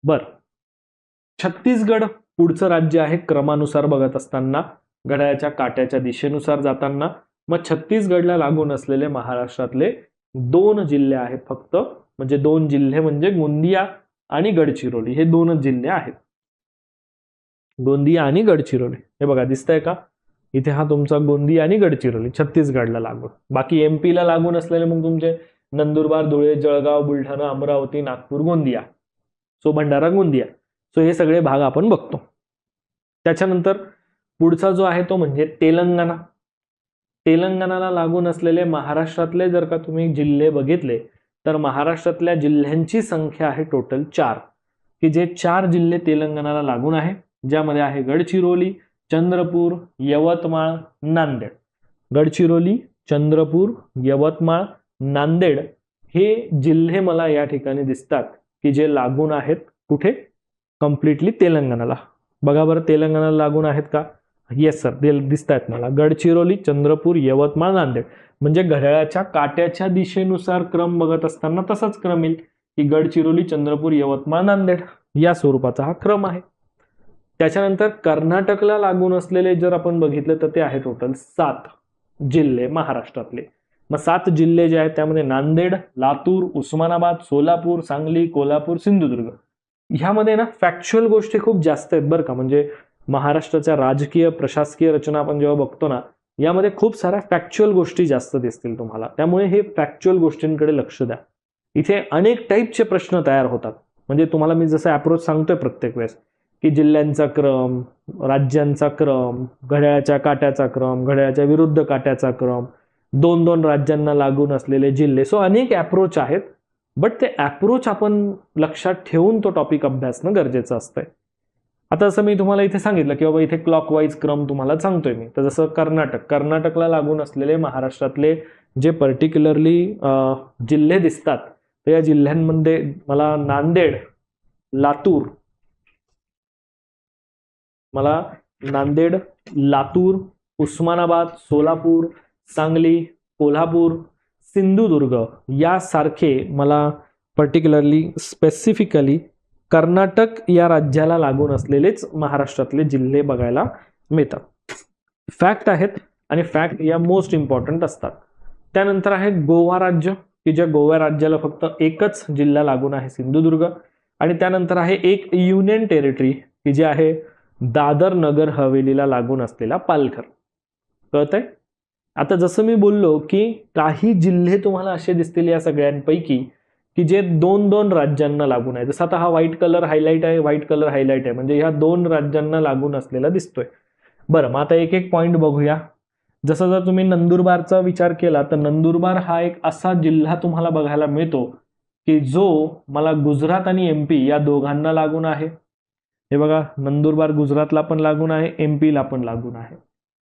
बर, छत्तीसगड पुढचं राज्य आहे क्रमानुसार बघत असताना, घड्याळाच्या काट्याच्या दिशेनुसार जाताना. मग छत्तीसगडला लागून असलेले महाराष्ट्रातले 2 जिल्हे आहेत फक्त, म्हणजे 2 जिल्हे म्हणजे गोंदिया आणि गडचिरोली, हे 2च जिल्हे आहेत. गोंदिया आणि गडचिरोली, हे बघा दिसतंय का, इथे हा तुमचा गोंदिया आणि गडचिरोली छत्तीसगडला लागून. बाकी एमपी ला लागून असलेले मग तुमचे नंदुरबार, धुळे, जळगाव, बुलढाणा, अमरावती, नागपूर, गोंदिया, सो भंडारा, गोंदिया, सो हे सगळे भाग आपण बघतो. त्याच्यानंतर पुढचा जो आहे तो म्हणजे तेलंगणा. तेलंगणाला लागून असलेले महाराष्ट्रातले जर का तुम्ही जिल्हे बघितले तर महाराष्ट्रातल्या जिल्ह्यांची संख्या आहे टोटल 4, की जे 4 जिल्हे तेलंगणाला लागून आहे, ज्यामध्ये आहे गडचिरोली, चंद्रपूर, यवतमाळ, नांदेड. गडचिरोली, चंद्रपूर, यवतमाळ, नांदेड हे जिल्हे मला या ठिकाणी दिसतात की जे लागून आहेत कुठे, कम्प्लिटली तेलंगणाला. बघा बरं तेलंगणाला लागून आहेत का, येस सर, ते दिसत आहेत मला. गडचिरोली, चंद्रपूर, यवतमाळ, नांदेड, म्हणजे घड्याळाच्या काट्याच्या दिशेनुसार क्रम बघत असताना तसाच क्रम येईल की गडचिरोली, चंद्रपूर, यवतमाळ, नांदेड या स्वरूपाचा हा क्रम आहे. त्याच्यानंतर कर्नाटकला लागून असलेले जर आपण बघितलं तर ते आहे टोटल 7 जिल्हे महाराष्ट्रातले. मग 7 जिल्हे जे आहेत त्यामध्ये नांदेड, लातूर, उस्मानाबाद, सोलापूर, सांगली, कोल्हापूर, सिंधुदुर्ग. ह्यामध्ये ना फॅक्च्युअल गोष्टी खूप जास्त आहेत बरं का, म्हणजे महाराष्ट्राच्या राजकीय प्रशासकीय रचना आपण जेव्हा बघतो ना, यामध्ये खूप साऱ्या फॅक्च्युअल गोष्टी जास्त दिसतील तुम्हाला, त्यामुळे हे फॅक्च्युअल गोष्टींकडे लक्ष द्या. इथे अनेक टाईपचे प्रश्न तयार होतात, म्हणजे तुम्हाला मी जसं अप्रोच सांगतोय प्रत्येक वेळेस की जिल्ह्यांचा क्रम, राज्यांचा क्रम, घड्याळाच्या काट्याचा क्रम, घड्याळाच्या विरुद्ध काट्याचा क्रम, 2-2 राज्यांना लागून असलेले जिल्हे, सो अनेक अप्रोच आहेत. बट ते अप्रोच आपण लक्षात ठेवून तो टॉपिक अभ्यासणं गरजेचं असतंय. आता जसं मी तुम्हाला इथे सांगितलं की बाबा इथे क्लॉकवाईज क्रम तुम्हाला सांगतोय मी, तर जसं कर्नाटकला लागून असलेले महाराष्ट्रातले जे पर्टिक्युलरली जिल्हे दिसतात तर या जिल्ह्यांमध्ये मला नांदेड, लातूर, उस्मानाबाद, सोलापूर, सांगली, कोल्हापूर, सिंधुदुर्ग यासारखे मला पर्टिक्युलरली स्पेसिफिकली कर्नाटक या राज्याला लागून असलेलेच महाराष्ट्रातले जिल्हे बघायला मिळतात. फॅक्ट आहेत आणि फॅक्ट या मोस्ट इम्पॉर्टंट असतात. त्यानंतर आहे गोवा राज्य, की ज्या गोवा राज्याला फक्त एकच जिल्हा लागून आहे, सिंधुदुर्ग. आणि त्यानंतर आहे एक युनियन टेरिटरी की जे आहे दादर नगर हवेलीला लागून असलेला पालघर. कळतंय? आता जसं मी बोललो की काही जिल्हे तुम्हाला असे दिसतील या सगळ्यांपैकी की जे 2-2 राज्यांना लागून आहे. जसं आता हा व्हाईट कलर हायलाइट आहे, म्हणजे ह्या 2 राज्यांना लागून असलेला दिसतोय. बरं, मग आता एक एक पॉइंट बघूया. जसं जर तुम्ही नंदुरबारचा विचार केला तर नंदुरबार हा एक असा जिल्हा तुम्हाला बघायला मिळतो की जो मला गुजरात आणि एमपी या दोघांना लागून आहे. हे बघा, नंदुरबार गुजरातला पण लागून आहे, एमपीला पण लागून आहे.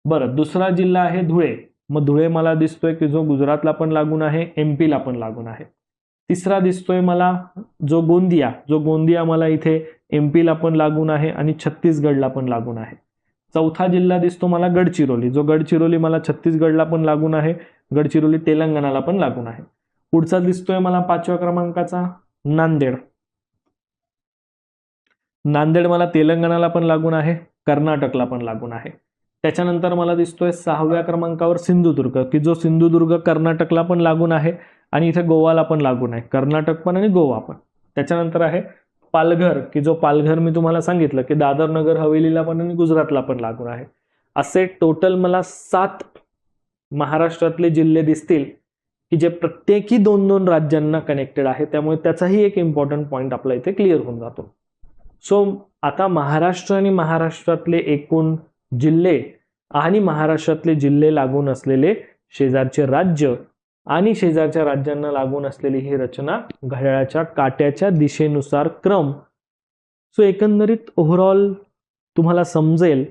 बरं, दुसरा जिल्हा आहे धुळे. मग धुळे मला दिसतोय की जो गुजरातला पण लागून आहे, एमपीला पण लागून आहे. तिसरा दिसतोय मला जो गोंदिया मला इथे एमपीला पण लागून आहे आणि छत्तीसगडला पण लागून आहे. चौथा जिल्हा दिसतो मला गडचिरोली, जो गडचिरोली मला छत्तीसगडला पण लागून आहे, गडचिरोली तेलंगणाला पण लागून आहे. पुढचा दिसतोय मला 5व्या क्रमांकाचा नांदेड मला तेलंगणाला पण लागून आहे, कर्नाटकला पण लागून आहे. त्याच्यानंतर मला दिसतोय 6व्या क्रमांकावर सिंधुदुर्ग, की जो सिंधुदुर्ग कर्नाटकला पण लागून आहे आणि इथे गोवाला पण लागून आहे, कर्नाटक पण आणि गोवा पण. त्याच्यानंतर आहे पालघर, की जो पालघर मी तुम्हाला सांगितलं की दादर नगर हवेलीला पण आणि गुजरातला पण लागून आहे. असे टोटल मला 7 महाराष्ट्रातले जिल्हे दिसतील की जे प्रत्येकी 2-2 राज्यांना कनेक्टेड आहे, त्यामुळे त्याचाही एक इम्पॉर्टंट पॉईंट आपला इथे क्लिअर होऊन जातो. सो आता महाराष्ट्र आणि महाराष्ट्रातले एकूण जिल्हे आणि महाराष्ट्रातले जिल्हे लागून असलेले शेजारचे राज्य आणि शेजारच्या राज्यांना लागून असलेली ही रचना, घड्याळाच्या काट्याच्या दिशेनुसार क्रम. सो एकंदरीत ओव्हरऑल तुम्हाला समजेल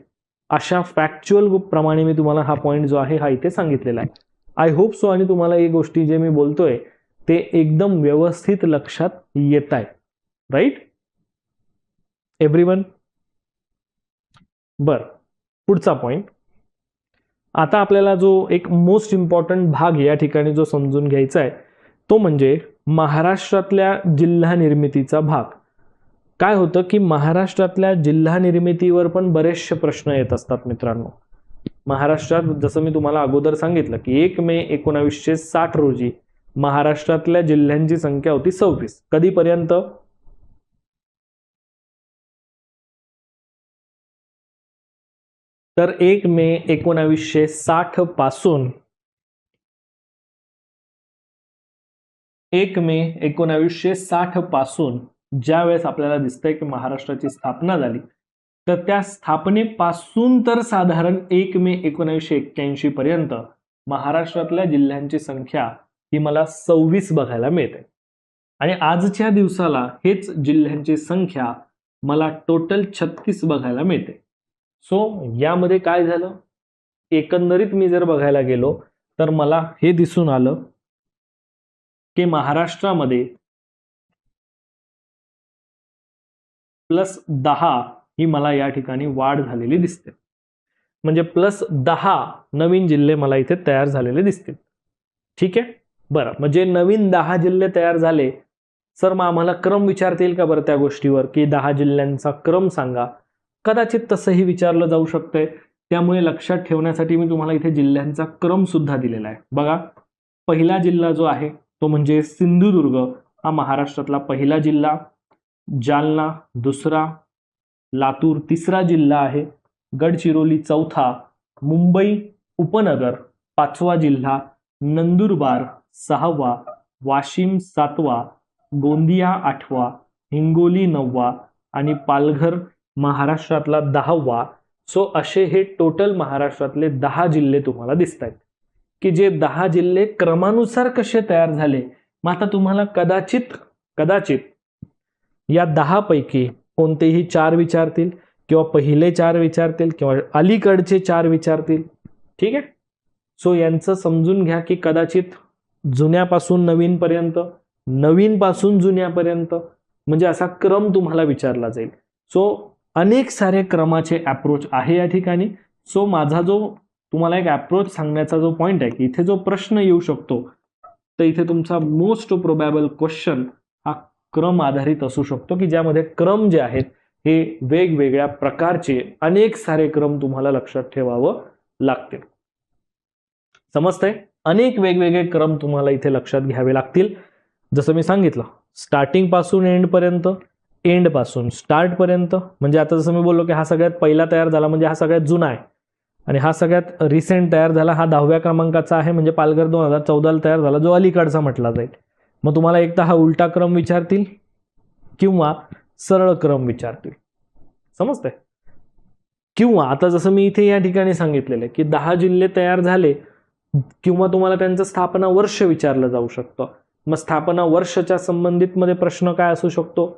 अशा फॅक्च्युअल प्रमाणे मी तुम्हाला हा पॉईंट जो आहे हा इथे सांगितलेला आहे. आय होप सो आणि तुम्हाला ही गोष्टी जे मी बोलतोय ते एकदम व्यवस्थित लक्षात येत आहे. Right everyone? बर, पुढचा पॉईंट. आता आपल्याला जो एक मोस्ट इम्पॉर्टंट भाग या ठिकाणी जो समजून घ्यायचा आहे तो म्हणजे महाराष्ट्रातल्या जिल्हा निर्मितीचा भाग. काय होतं की महाराष्ट्रातल्या जिल्हा निर्मितीवर पण बरेचसे प्रश्न येत असतात मित्रांनो. महाराष्ट्रात जसं मी तुम्हाला अगोदर सांगितलं की 1 मे 1960 रोजी महाराष्ट्रातल्या जिल्ह्यांची संख्या होती 26. कधीपर्यंत? तर 1 मे 1960 पासून 1 मे 1960 पासून ज्या वेळेस आपल्याला दिसतंय की महाराष्ट्राची स्थापना झाली तर त्या स्थापनेपासून तर साधारण 1 मे 1981 पर्यंत महाराष्ट्रातल्या जिल्ह्यांची संख्या ही मला 26 बघायला मिळते. आणि आजच्या दिवसाला हेच जिल्ह्यांची संख्या मला टोटल 36 बघायला मिळते. सो यामध्ये काय झालं, एकंदरीत मी जर बघायला गेलो तर मला हे दिसून आलं की महाराष्ट्रामध्ये +10 ही मला या ठिकाणी वाढ झालेली दिसते. म्हणजे +10 नवीन जिल्हे मला इथे तयार झालेले दिसतील. ठीक आहे, बरं. म्हणजे नवीन 10 जिल्हे तयार झाले. सर मग आम्हाला क्रम विचारतील का बरं त्या गोष्टीवर की 10 जिल्ह्यांचा क्रम सांगा? कदाचित तसंही विचारलं जाऊ शकतंय. त्यामुळे लक्षात ठेवण्यासाठी मी तुम्हाला इथे जिल्ह्यांचा क्रम सुद्धा दिलेला आहे. बघा, पहिला जिल्हा जो आहे तो म्हणजे सिंधुदुर्ग हा महाराष्ट्रातला पहिला जिल्हा, जालना दुसरा, लातूर तिसरा जिल्हा आहे, गडचिरोली चौथा, मुंबई उपनगर पाचवा जिल्हा, नंदुरबार सहावा, वाशिम सातवा, गोंदिया आठवा, हिंगोली नववा आणि पालघर महाराष्ट्रातला 10वा. सो असे हे टोटल महाराष्ट्रातले 10 जिल्हे तुम्हाला दिसत आहेत की जे 10 जिल्हे क्रमानुसार कसे तयार झाले. मग आता तुम्हाला कदाचित या 10 पैकी कोणतेही 4 विचारतील किंवा पहिले 4 विचारतील किंवा अलीकडचे 4 विचारतील. ठीक आहे, सो यांचं समजून घ्या की कदाचित जुन्यापासून नवीनपर्यंत, नवीनपासून जुन्यापर्यंत म्हणजे असा क्रम तुम्हाला विचारला जाईल. सो अनेक सारे क्रमाचे अप्रोच आहे या ठिकाणी. सो माझा जो तुम्हाला एक अप्रोच सांगण्याचा जो पॉइंट आहे की इथे जो प्रश्न येऊ शकतो तर इथे तुमचा मोस्ट प्रोबॅबल क्वेश्चन हा क्रम आधारित असू शकतो की ज्यामध्ये क्रम जे आहेत हे वेगवेगळ्या प्रकारचे अनेक सारे क्रम तुम्हाला लक्षात ठेवावं लागतील. समजतंय? अनेक वेगवेगळे क्रम तुम्हाला इथे लक्षात घ्यावे लागतील. जसं मी सांगितलं, स्टार्टिंग पासून एंड पर्यंत, एंड पासून स्टार्ट पर्यंत. म्हणजे आता जसं मी बोललो की हा सगळ्यात पहिला तयार झाला म्हणजे हा सगळ्यात जुना आहे आणि हा सगळ्यात रिसेंट तयार झाला हा 10व्या क्रमांकाचा आहे म्हणजे पालघर 2014ला तयार झाला जो अलीकडचा म्हटला जाईल. मग तुम्हाला एक तर हा उलटा क्रम विचारतील किंवा सरळ क्रम विचारतील. समजतंय? किंवा आता जसं मी इथे या ठिकाणी सांगितलेलं आहे की 10 जिल्हे तयार झाले किंवा तुम्हाला त्यांचं स्थापना वर्ष विचारलं जाऊ शकतं. मग स्थापना वर्षाच्या संबंधित मध्ये प्रश्न काय असू शकतो?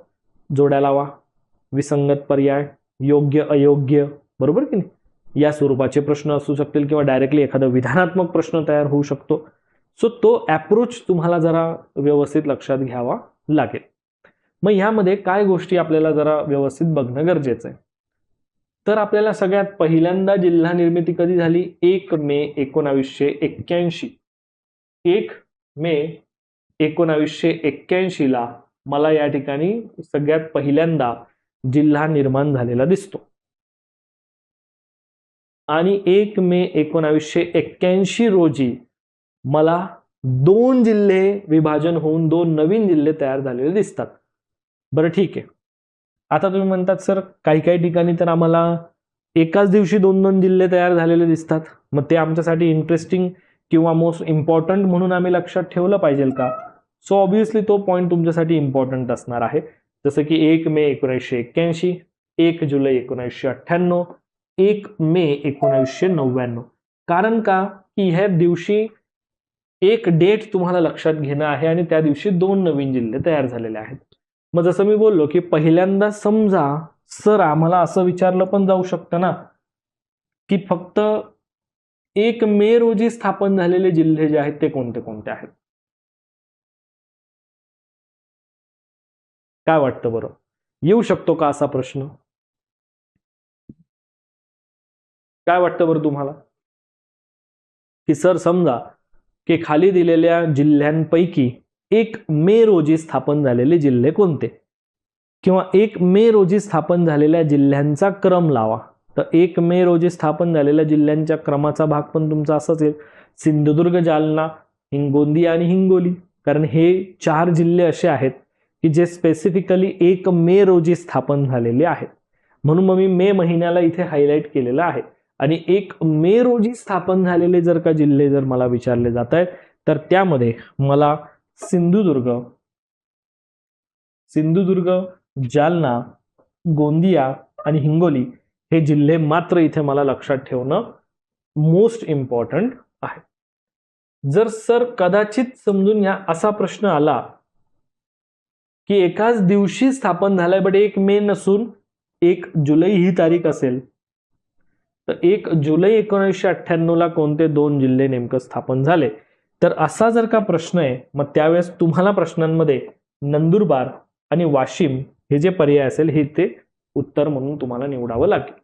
जोड्या लावा, विसंगत पर्याय, योग्य अयोग्य, बरोबर की नाही, या स्वरूपाचे प्रश्न असू शकतील किंवा डायरेक्टली एखादा विधानात्मक प्रश्न तयार होऊ शकतो. सो तो अप्रोच तुम्हाला जरा व्यवस्थित लक्षात घ्यावा लागेल. मग ह्यामध्ये काय गोष्टी आपल्याला जरा व्यवस्थित बघणं गरजेचं आहे. तर आपल्याला सगळ्यात पहिल्यांदा जिल्हा निर्मिती कधी झाली? 1 मे 1981. 1 मे 1981 ला मला या ठिकाणी सगळ्यात पहिल्यांदा जिल्हा निर्माण झालेला दिसतो. आणि 1 मे 1981 रोजी मला 2 जिल्हे विभाजन होऊन 2 नवीन जिल्हे तयार झालेले दिसतात. बरं ठीक आहे. आता तुम्ही म्हणतात सर काही काही ठिकाणी तर आम्हाला एकाच दिवशी 2-2 जिल्हे तयार झालेले दिसतात. मग ते आमच्यासाठी इंटरेस्टिंग किंवा मोस्ट इम्पॉर्टंट म्हणून आम्ही लक्षात ठेवलं पाहिजे का? सो ऑब्व्हियसली तो पॉईंट तुमच्यासाठी इम्पॉर्टंट असणार आहे. जसं की 1 मे 1981, 1 जुलै 1998, 1 मे 1999. कारण का की ह्या दिवशी एक डेट तुम्हाला लक्षात घेणं आहे आणि त्या दिवशी 2 नवीन जिल्हे तयार झालेले आहेत. मग जसं मी बोललो की पहिल्यांदा समजा सर आम्हाला असं विचारलं पण जाऊ शकतं ना की फक्त 1 मे रोजी स्थापन झालेले जिल्हे जे आहेत ते कोणते कोणते आहेत? काय वाटतं बरं, येऊ शकतो का असा प्रश्न? काय वाटतं बरं तुम्हाला की सर समजा की खाली दिलेल्या जिल्ह्यांपैकी 1 मे रोजी स्थापन झालेले जिल्हे कोणते, किंवा 1 मे रोजी स्थापन झालेल्या जिल्ह्यांचा क्रम लावा. तर 1 मे रोजी स्थापन झालेल्या जिल्ह्यांच्या क्रमाचा भाग पण तुमचा असाच येईल, सिंधुदुर्ग, जालना, गोंदिया आणि हिंगोली. कारण हे 4 जिल्हे असे आहेत की जे स्पेसिफिकली 1 मे रोजी स्थापन झालेले आहेत. म्हणून मग मी मे महिन्याला इथे हायलाइट केलेलं आहे. आणि 1 मे रोजी स्थापन झालेले जर का जिल्हे जर मला विचारले जात आहेत तर त्यामध्ये मला सिंधुदुर्ग, जालना, गोंदिया आणि हिंगोली हे जिल्हे मात्र इथे मला लक्षात ठेवणं मोस्ट इम्पॉर्टंट आहे. जर सर कदाचित समजून घ्या असा प्रश्न आला की एकाच दिवशी स्थापन झालाय बट 1 मे नसून 1 जुलै ही तारीख असेल, तर 1 जुलै 1998 ला कोणते 2 जिल्हे नेमकं स्थापन झाले, तर असा जर का प्रश्न आहे मग त्यावेळेस तुम्हाला प्रश्नांमध्ये नंदुरबार आणि वाशिम हे जे पर्याय असेल हे ते उत्तर म्हणून तुम्हाला निवडावं लागेल.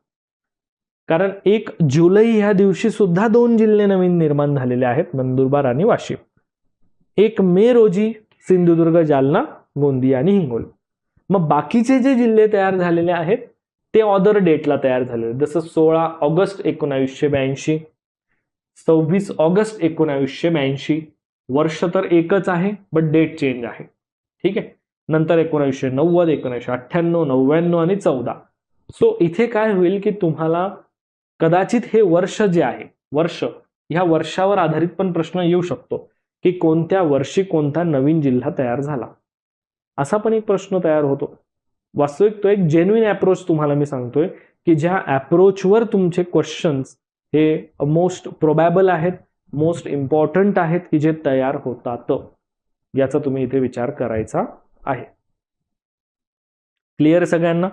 कारण 1 जुलै ह्या दिवशी सुद्धा 2 जिल्हे नवीन निर्माण झालेले आहेत, नंदुरबार आणि वाशिम. 1 मे रोजी सिंधुदुर्ग, जालना, गोंदिया आणि हिंगोली. मग बाकीचे जे जिल्हे तयार झालेले आहेत ते ऑदर डेटला तयार झालेले, जसं 16 ऑगस्ट 1982, 26 ऑगस्ट 1982, वर्ष तर एकच आहे बट डेट चेंज आहे. ठीक आहे. नंतर 1990, 1998, 99 आणि 14. सो इथे काय होईल की तुम्हाला कदाचित हे वर्ष जे आहे, वर्ष ह्या वर्षावर आधारित पण प्रश्न येऊ शकतो की कोणत्या वर्षी कोणता नवीन जिल्हा तयार झाला, असा पण एक प्रश्न तयार होतो. वास्तविक तो एक जेन्युइन अप्रोच तुम्हाला मी सांगतोय की ज्या अप्रोचवर तुमचे क्वेश्चन्स हे मोस्ट प्रोबॅबल आहेत, मोस्ट इम्पॉर्टंट आहेत की जे तयार होतात, याचा तुम्ही इथे विचार करायचा आहे. क्लिअर आहे सगळ्यांना?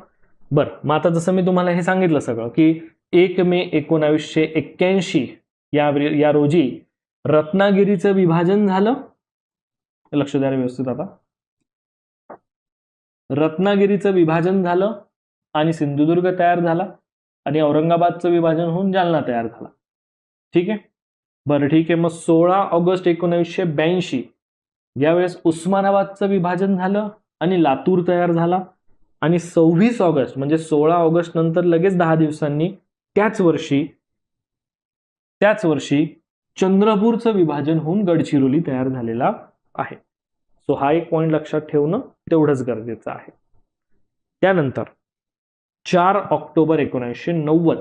बरं, मग आता जसं मी तुम्हाला हे सांगितलं सगळं की 1 मे 1981 या रोजी रत्नागिरीचं विभाजन झालं. लक्ष द्या व्यवस्थित. आता रत्नागिरीचं विभाजन झालं आणि सिंधुदुर्ग तयार झाला आणि औरंगाबादचं विभाजन होऊन जालना तयार झाला. ठीक आहे. बरं ठीक आहे. मग 16 ऑगस्ट 1982 यावेळेस उस्मानाबादचं विभाजन झालं आणि लातूर तयार झाला. आणि 26 ऑगस्ट म्हणजे 16 ऑगस्ट नंतर लगेच 10 दिवसांनी त्याच वर्षी चंद्रपूरचं विभाजन होऊन गडचिरोली तयार झालेला आहे. सो हा एक पॉइंट लक्षात ठेवणं तेवढंच गरजेचं आहे. त्यानंतर 4 ऑक्टोबर 1990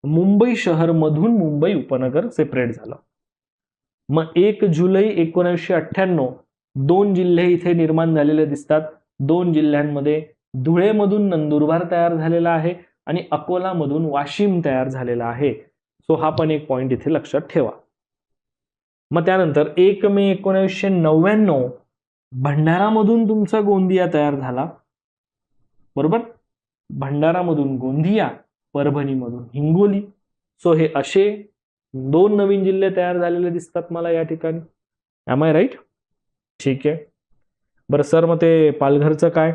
मुंबई शहर मधून मुंबई उपनगर सेपरेट झालं. मग 1 जुलै 1998 2 जिल्हे इथे निर्माण झालेले दिसतात. 2 जिल्ह्यांमध्ये धुळेमधून नंदुरबार तयार झालेला आहे आणि अकोलामधून वाशिम तयार झालेला आहे. सो हा पण एक पॉइंट इथे लक्षात ठेवा. मग त्यानंतर 1 मे 1999 भंडारामधून तुमचा गोंदिया तयार झाला, बरोबर. भंडारामधून गोंदिया, परभणीमधून हिंगोली. सो हे असे 2 नवीन जिल्हे तयार झालेले दिसतात मला या ठिकाणी. Am I right? ठीक आहे. बरं सर, मग ते पालघरचं काय?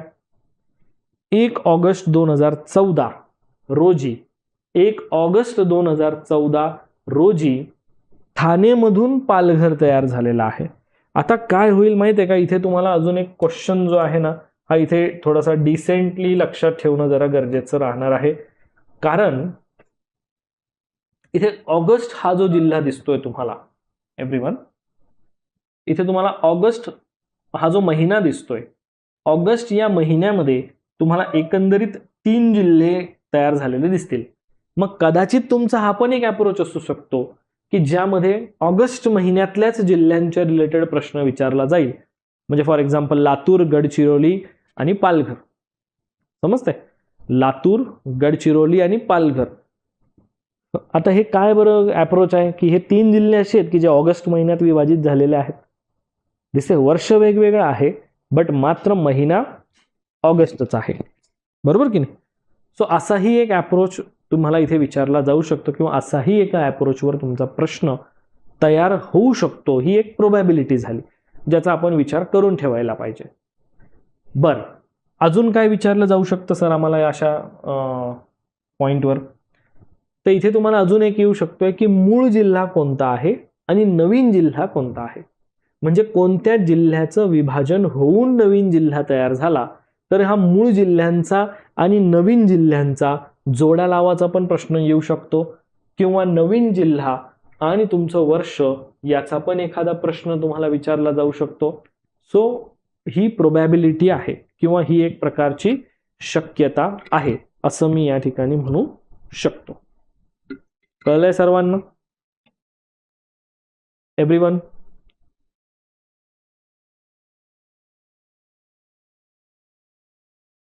1 ऑगस्ट 2014 रोजी 1 ऑगस्ट 2014 रोजी ठाणेमधून पालघर तयार झालेला आहे. आता काय होईल माहिती आहे का, इथे तुम्हाला अजून एक क्वेश्चन जो आहे ना हा इथे थोडासा डिसेंटली लक्षात ठेवणं जरा गरजेचं राहणार आहे. कारण इथे ऑगस्ट हा जो जिल्हा दिसतोय तुम्हाला एव्हरीवन, इथे तुम्हाला ऑगस्ट हा जो महिना दिसतोय, ऑगस्ट या महिन्यामध्ये तुम्हाला एकंदरीत 3 जिल्हे तयार झालेले दिसतील. मग कदाचित तुमचा हा पण एक अप्रोच असू शकतो की ज्यामध्ये ऑगस्ट महिन्यातल्याच जिल्ह्यांच्या रिलेटेड प्रश्न विचारला जाईल. म्हणजे फॉर एक्झाम्पल लातूर, गडचिरोली आणि पालघर. समजतंय? लातूर, गडचिरोली आणि पालघर. आता हे काय बरं अप्रोच आहे की हे 3 जिल्हे असे आहेत की जे ऑगस्ट महिन्यात विभाजित झालेले आहेत. दिसते वर्ष वेगवेगळं आहे बट मात्र महिना ऑगस्टच आहे, बरोबर की नाही? सो असाही एक अप्रोच तुम्हाला इथे विचारला जाऊ शकतो किंवा असाही एका अप्रोचवर तुमचा प्रश्न तयार होऊ शकतो, ही एक प्रोबॅबिलिटी झाली ज्याचा आपण विचार करून ठेवायला पाहिजे. बरं, अजून काय विचारलं जाऊ शकतं सर आम्हाला अशा पॉइंटवर? तर इथे तुम्हाला अजून एक येऊ शकतोय की मूळ जिल्हा कोणता आहे आणि नवीन जिल्हा कोणता आहे. म्हणजे कोणत्या जिल्ह्याचं विभाजन होऊन नवीन जिल्हा तयार झाला, तर हा मूळ जिल्ह्यांचा आणि नवीन जिल्ह्यांचा जोडा लावाचा पण प्रश्न येऊ शकतो, किंवा नवीन जिल्हा आणि तुमचं वर्ष याचा पण एखादा प्रश्न तुम्हाला विचारला जाऊ शकतो. सो ही प्रोबॅबिलिटी आहे किंवा ही एक प्रकारची शक्यता आहे असं मी या ठिकाणी म्हणू शकतो. कळलंय सर्वांना? एव्हरीवन?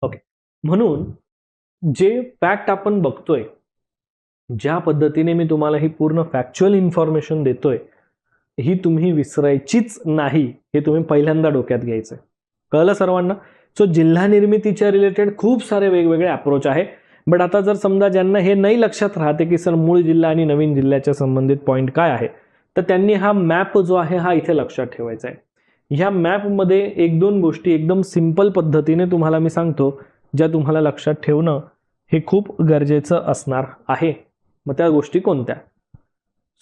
ओके. म्हणून जे फॅक्ट आपण बघतोय, ज्या पद्धतीने मी तुम्हाला ही पूर्ण फॅक्च्युअल इन्फॉर्मेशन देतोय, ही तुम्ही विसरायचीच नाही, हे तुम्ही पहिल्यांदा डोक्यात घ्यायचंय. कळलं सर्वांना? सो जिल्हा निर्मितीच्या रिलेटेड खूप सारे वेगवेगळे अप्रोच आहे. बट आता जर समजा ज्यांना हे नाही लक्षात राहते की सर मूळ जिल्हा आणि नवीन जिल्ह्याच्या संबंधित पॉईंट काय आहे, तर त्यांनी हा मॅप जो आहे हा इथे लक्षात ठेवायचा आहे. ह्या मॅपमध्ये एक दोन गोष्टी एकदम सिंपल पद्धतीने तुम्हाला मी सांगतो, ज्या तुम्हाला लक्षात ठेवणं हे खूप गरजेचं असणार आहे. मग त्या गोष्टी कोणत्या?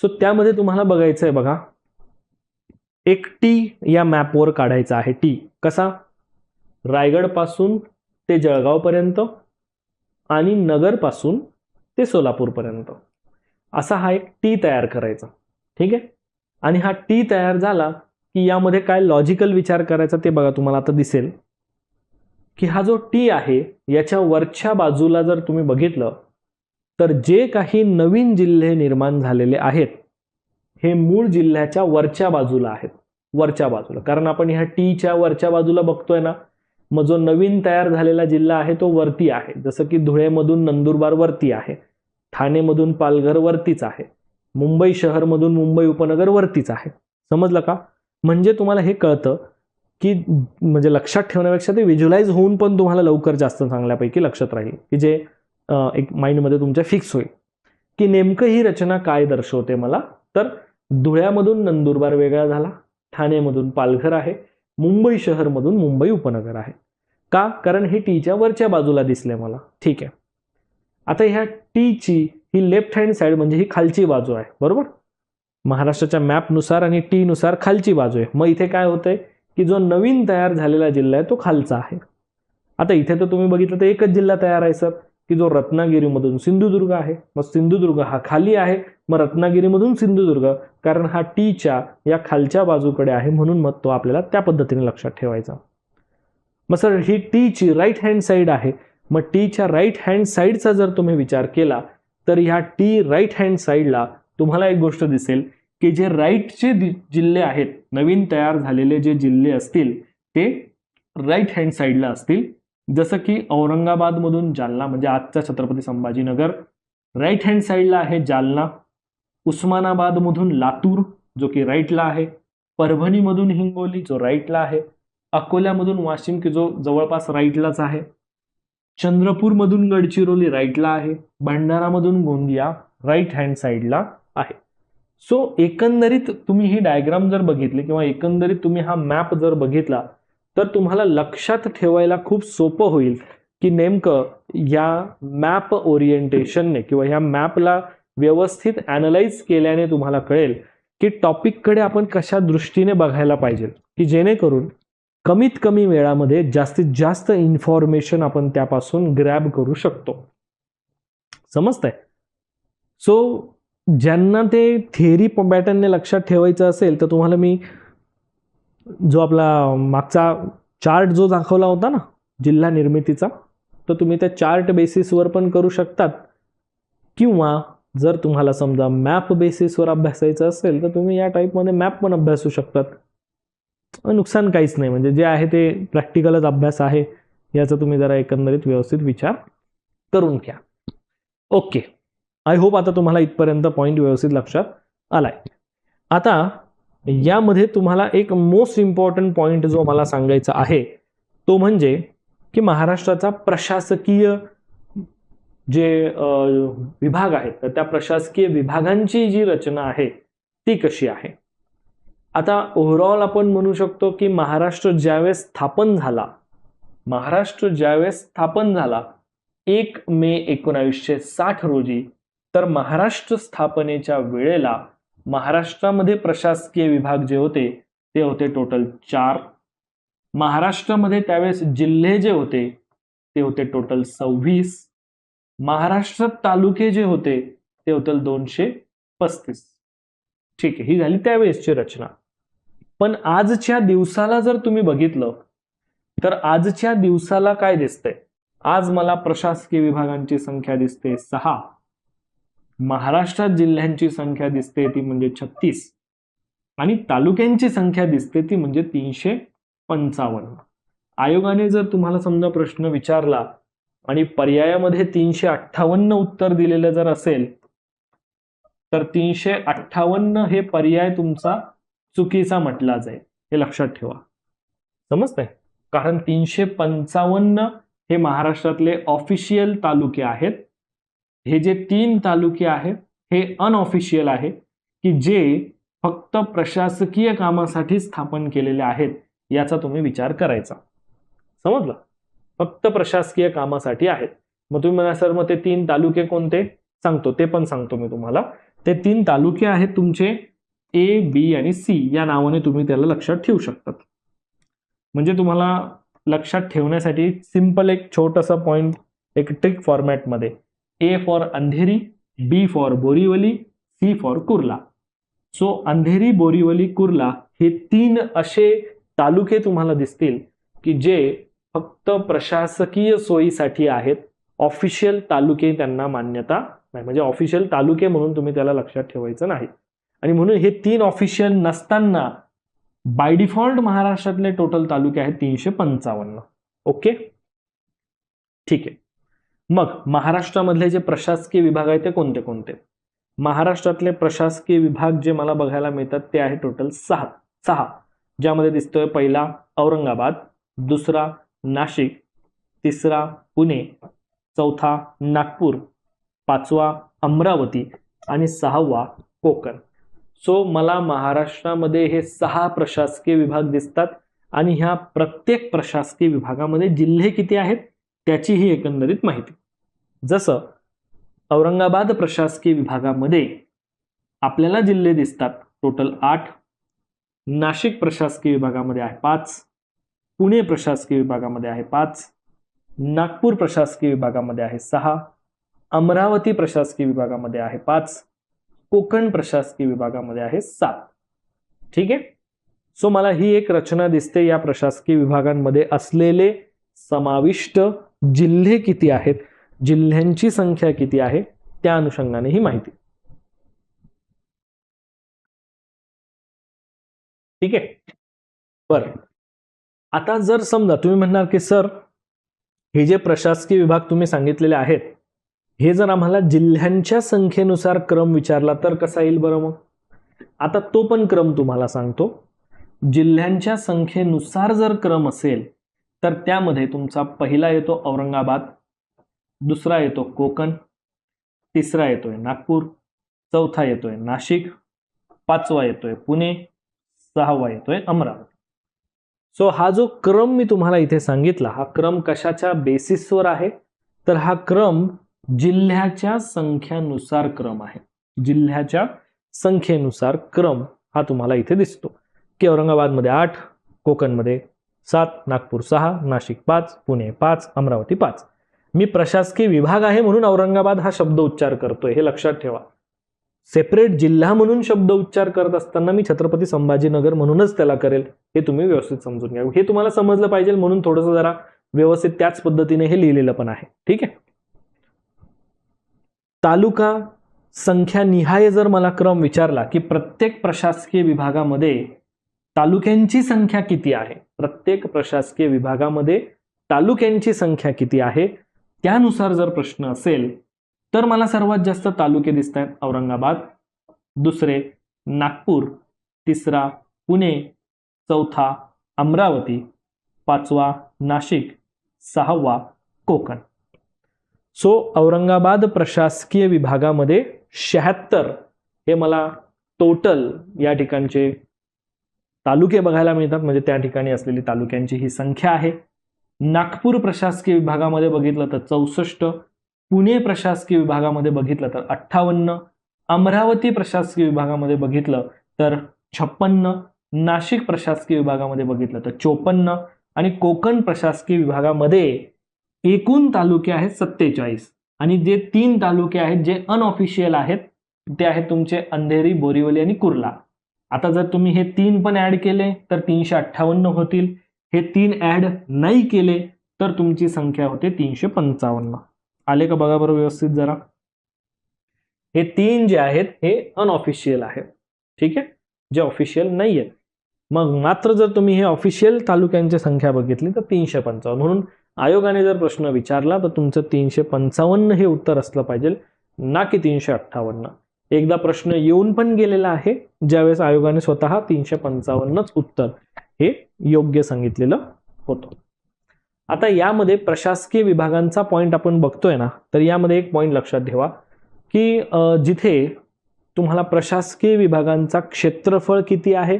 सो त्यामध्ये तुम्हाला बघायचं आहे बघा, एक टी या मॅपवर काढायचा आहे. टी कसा? रायगड पासून ते जळगाव पर्यंत आणि नगर पासून ते सोलापूर पर्यंत असा हा एक टी तयार करायचा. ठीक आहे. आणि हा टी तयार झाला की यामध्ये काय लॉजिकल विचार करायचा ते बघा. तुम्हाला आता दिसेल की हा जो टी आहे याच्या वरच्या बाजूला जर तुम्ही बघितलं तर जे काही नवीन जिल्हे निर्माण झालेले आहेत हे मूळ जिल्ह्याच्या वरच्या बाजूला आहेत. वरच्या बाजूला, कारण आपण ह्या टीच्या वरच्या बाजूला बघतोय ना, मग जो नवीन तयार झालेला जिल्हा आहे तो वरती आहे. जसं की धुळेमधून नंदुरबार वरती आहे, ठाणेमधून पालघर वरतीच आहे, मुंबई शहरमधून मुंबई उपनगर वरतीच आहे. समजलं का? म्हणजे तुम्हाला हे कळतं की म्हणजे लक्षात ठेवण्यापेक्षा ते व्हिज्युअलाइज होऊन पण तुम्हाला लवकर जास्त चांगल्यापैकी लक्षात राहील, की जे एक माइंडमध्ये तुमच्या फिक्स होईल की नेमकं ही रचना काय दर्शवते मला. तर धुळ्यामधून नंदुरबार वेगळा झाला, ठाणेमधून पालघर आहे, मुंबई शहरमधून मुंबई उपनगर आहे. का? कारण हे टीच्या वरच्या बाजूला दिसले मला. ठीक आहे. आता ह्या टीची ही लेफ्ट हँड साईड म्हणजे ही खालची बाजू आहे, बरोबर? महाराष्ट्राच्या मॅपनुसार आणि टी नुसार खालची बाजू आहे. मग इथे काय होतंय की जो नवीन तयार झालेला जिल्हा आहे तो खालचा आहे. आता इथे तर तुम्ही बघितलं तर एकच जिल्हा तयार आहे सर, की जो रत्नागिरीमधून सिंधुदुर्ग आहे. मग सिंधुदुर्ग हा खाली आहे, मग रत्नागिरीमधून सिंधुदुर्ग, कारण हा टीच्या या खालच्या बाजूकडे आहे म्हणून मग तो आपल्याला त्या पद्धतीने लक्षात ठेवायचा. मग सर ही टीची राईट हँड साईड आहे, मग टीच्या राईट हँड साईडचा जर तुम्ही विचार केला तर ह्या टी राईट हँड साईडला तुम्हाला एक गोष्ट दिसेल की जे राईटचे जिल्हे आहेत, नवीन तयार झालेले जे जिल्हे असतील ते राईट हँड साईडला असतील. जसं की औरंगाबादमधून जालना म्हणजे आजचा छत्रपती संभाजीनगर राईट हँड साईडला आहे जालना, उस्मानाबादमधून लातूर जो की राईटला आहे, परभणीमधून हिंगोली जो राईटला आहे, अकोल्यामधून वाशिम की जो जवळपास राईटलाच आहे, चंद्रपूरमधून गडचिरोली राईटला आहे, भंडारामधून गोंदिया राईट हँड साईडला आहे. सो एकंदरीत तुम्ही ही डायग्राम जर बघितली किंवा एकंदरीत तुम्ही हा मॅप जर बघितला तर तुम्हाला लक्षात ठेवायला खूप सोपं होईल की नेमकं या मॅप ओरिएंटेशनने किंवा ह्या मॅपला व्यवस्थित ॲनलाइज केल्याने तुम्हाला कळेल की टॉपिककडे आपण कशा दृष्टीने बघायला पाहिजे, की जेणेकरून कमीत कमी वेळामध्ये जास्तीत जास्त इन्फॉर्मेशन आपण त्यापासून ग्रॅब करू शकतो. समजतंय? सो ज्यांना ते थिअरी पॅटर्नने लक्षात ठेवायचं असेल तर तुम्हाला मी जो आपला मागचा चार्ट जो दाखवला होता ना जिल्हा निर्मितीचा, तर तुम्ही त्या चार्ट बेसिसवर पण करू शकतात, किंवा जर तुम्हाला समजा मॅप बेसिसवर अभ्यासायचं असेल तर तुम्ही या टाईपमध्ये मॅप पण अभ्यासू शकतात. नुकसान काहीच नाही, म्हणजे जे आहे ते प्रॅक्टिकलच अभ्यास आहे, याचा तुम्ही जरा एकंदरीत व्यवस्थित विचार करून घ्या. ओके, आय होप आता तुम्हाला इथपर्यंत पॉईंट व्यवस्थित लक्षात आलाय. आता यामध्ये तुम्हाला एक मोस्ट इम्पॉर्टंट पॉईंट जो मला सांगायचा आहे तो म्हणजे की महाराष्ट्राचा प्रशासकीय जे विभाग आहेत तर त्या प्रशासकीय विभागांची जी रचना आहे ती कशी आहे. आता ओव्हरऑल आपण म्हणू शकतो की महाराष्ट्र ज्यावेळेस स्थापन झाला 1 मे 1960 रोजी, तर महाराष्ट्र स्थापनेच्या वेळेला महाराष्ट्रामध्ये प्रशासकीय विभाग जे होते ते होते टोटल 4. महाराष्ट्रामध्ये त्यावेळेस जिल्हे जे होते ते होते टोटल 26. महाराष्ट्रात तालुके जे होते ते होते 235. ठीक आहे, ही झाली त्यावेळेसची रचना. पण आजच्या दिवसाला जर तुम्ही बघितलं तर आजच्या दिवसाला काय दिसतंय? आज मला प्रशासकीय विभागांची संख्या दिसते 6. महाराष्ट्रात जिल्ह्यांची संख्या दिसते ती म्हणजे 36 आणि तालुक्यांची संख्या दिसते ती म्हणजे 355. आयोगाने जर तुम्हाला समजा प्रश्न विचारला आणि पर्यायामध्ये 358 उत्तर दिलेलं जर असेल तर 358 हे पर्याय तुमचा चुकीचा म्हटला जाईल, हे लक्षात ठेवा. समजतंय? कारण 355 हे महाराष्ट्रातले ऑफिशियल तालुके आहेत. हे जे 3 तालुके आहेत हे अनऑफिशियल आहे की जे फक्त प्रशासकीय कामासाठी स्थापन केलेले आहेत, याचा तुम्ही विचार करायचा. समजलं? फक्त प्रशासकीय कामासाठी आहेत. मग तुम्ही म्हणा सर मग ते 3 तालुके कोणते? सांगतो, ते पण सांगतो मी तुम्हाला. ते 3 तालुके आहेत तुमचे ए, बी आणि सी या नावाने तुम्ही त्याला लक्षात ठेवू शकतात. म्हणजे तुम्हाला लक्षात ठेवण्यासाठी सिंपल एक छोटासा पॉइंट, एक ट्रिक फॉर्मॅटमध्ये, A for Andheri, B for Borivali, C for Kurla. So Andheri, Borivali, Kurla हे 3 असे तालुके तुम्हाला दिसतील की जे फक्त प्रशासकीय सोयीसाठी आहेत. ऑफिशियल तालुके त्यांना मान्यता नाही, म्हणजे ऑफिशियल तालुके म्हणून तुम्ही त्याला लक्षात ठेवायचं नाही. आणि म्हणून हे 3 ऑफिशियल नसताना बाय डिफॉल्ट महाराष्ट्रातले टोटल तालुके आहेत 355. ओके, ठीक आहे. मग महाराष्ट्रामधले जे प्रशासकीय विभाग आहेत ते कोणते कोणते? महाराष्ट्रातले प्रशासकीय विभाग जे मला बघायला मिळतात ते आहे टोटल 6, ज्यामध्ये दिसतोय पहिला औरंगाबाद, दुसरा नाशिक, तिसरा पुणे, चौथा नागपूर, 5वा अमरावती आणि 6वा कोकण. सो मला महाराष्ट्रामध्ये हे 6 प्रशासकीय विभाग दिसतात आणि ह्या प्रत्येक प्रशासकीय विभागामध्ये जिल्हे किती आहेत त्याची ही एकंदरीत माहिती. जसं औरंगाबाद प्रशासकीय विभागामध्ये आपल्याला जिल्हे दिसतात टोटल 8, नाशिक प्रशासकीय विभागामध्ये आहे 5, पुणे प्रशासकीय विभागामध्ये आहे 5, नागपूर प्रशासकीय विभागामध्ये आहे 6, अमरावती प्रशासकीय विभागामध्ये आहे 5, कोकण प्रशासकीय विभागामध्ये आहे 7. ठीक आहे. सो मला ही एक रचना दिसते. या प्रशासकीय विभागांमध्ये असलेले समाविष्ट जिल्हे किती आहेत, जिल्ह्यांची संख्या किती आहे, त्या अनुषंगाने ही माहिती. ठीक आहे. बरं, आता जर समजा तुम्ही म्हणणार की सर हे जे प्रशासकीय विभाग तुम्ही सांगितलेले आहेत हे जर आम्हाला जिल्ह्यांच्या संख्येनुसार क्रम विचारला तर कसा येईल बरं? मग आता तो पण क्रम तुम्हाला सांगतो. जिल्ह्यांच्या संख्येनुसार जर क्रम असेल तर त्यामध्ये तुमचा पहिला येतो औरंगाबाद, दुसरा येतो कोकण, तिसरा येतोय नागपूर, चौथा येतोय नाशिक, 5वा येतोय पुणे, 6वा येतोय अमरावती. सो हा जो क्रम मी तुम्हाला इथे सांगितला हा क्रम कशाच्या बेसिसवर आहे? तर हा क्रम जिल्ह्याच्या संख्यानुसार क्रम आहे. जिल्ह्याच्या संख्येनुसार क्रम हा तुम्हाला इथे दिसतो की औरंगाबादमध्ये 8, कोकणमध्ये 7, नागपूर 6, नाशिक 5, पुणे 5, अमरावती 5. मी प्रशासकीय विभाग आहे म्हणून औरंगाबाद हा शब्द उच्चार करतोय, हे लक्षात ठेवा. सेपरेट जिल्हा म्हणून शब्द उच्चार करत असताना मी छत्रपती संभाजीनगर म्हणूनच त्याला करेल, हे तुम्ही व्यवस्थित समजून घ्या. हे तुम्हाला समजलं पाहिजे म्हणून थोडंसं जरा व्यवस्थित त्याच पद्धतीने हे लिहिलेलं पण आहे. ठीक आहे. तालुका संख्या निहाय जर मला क्रम विचारला की प्रत्येक प्रशासकीय विभागामध्ये तालुक्यांची संख्या किती आहे, प्रत्येक प्रशासकीय विभागामध्ये तालुक्यांची संख्या किती आहे, त्यानुसार जर प्रश्न असेल तर मला सर्वात जास्त तालुके दिसत आहेत औरंगाबाद, दुसरे नागपूर, तिसरा पुणे, चौथा अमरावती, 5वा नाशिक, 6वा कोकण. सो औरंगाबाद प्रशासकीय विभागामध्ये 76 हे मला टोटल या ठिकाणचे तालुके बघायला मिळतात, म्हणजे त्या ठिकाणी असलेली तालुक्यांची ही संख्या आहे. नागपूर प्रशासकीय विभागामध्ये बघितलं तर 64, पुणे प्रशासकीय विभागामध्ये बघितलं तर 58, अमरावती प्रशासकीय विभागामध्ये बघितलं तर 56, नाशिक प्रशासकीय विभागामध्ये बघितलं तर 54 आणि कोकण प्रशासकीय विभागामध्ये एकूण तालुके आहेत 47. आणि जे 3 तालुके आहेत जे अनऑफिशियल आहेत ते आहेत तुमचे अंधेरी, बोरिवली आणि कुर्ला. आता जर तुम्ही हे 3 पण ऍड केले तर 358 होतील. हे 3 ऍड नाही केले तर तुमची संख्या होते 355. आले का बघा बरं व्यवस्थित जरा. हे 3 जे आहेत हे अनऑफिशियल आहेत, ठीक आहे, जे ऑफिशियल नाही आहेत. मग मात्र जर तुम्ही हे ऑफिशियल तालुक्यांची संख्या बघितली तर 355. म्हणून आयोगाने जर प्रश्न विचारला तर तुमचं 355 हे उत्तर असलं पाहिजे, ना की 358. एकदा प्रश्न येऊन पण गेलेला आहे ज्यावेळेस आयोगाने स्वतः 355च उत्तर हे योग्य सांगितलेलं होतं. आता यामध्ये प्रशासकीय विभागांचा पॉइंट आपण बघतोय ना, तर यामध्ये एक पॉइंट लक्षात ठेवा की जिथे तुम्हाला प्रशासकीय विभागांचा क्षेत्रफळ किती आहे,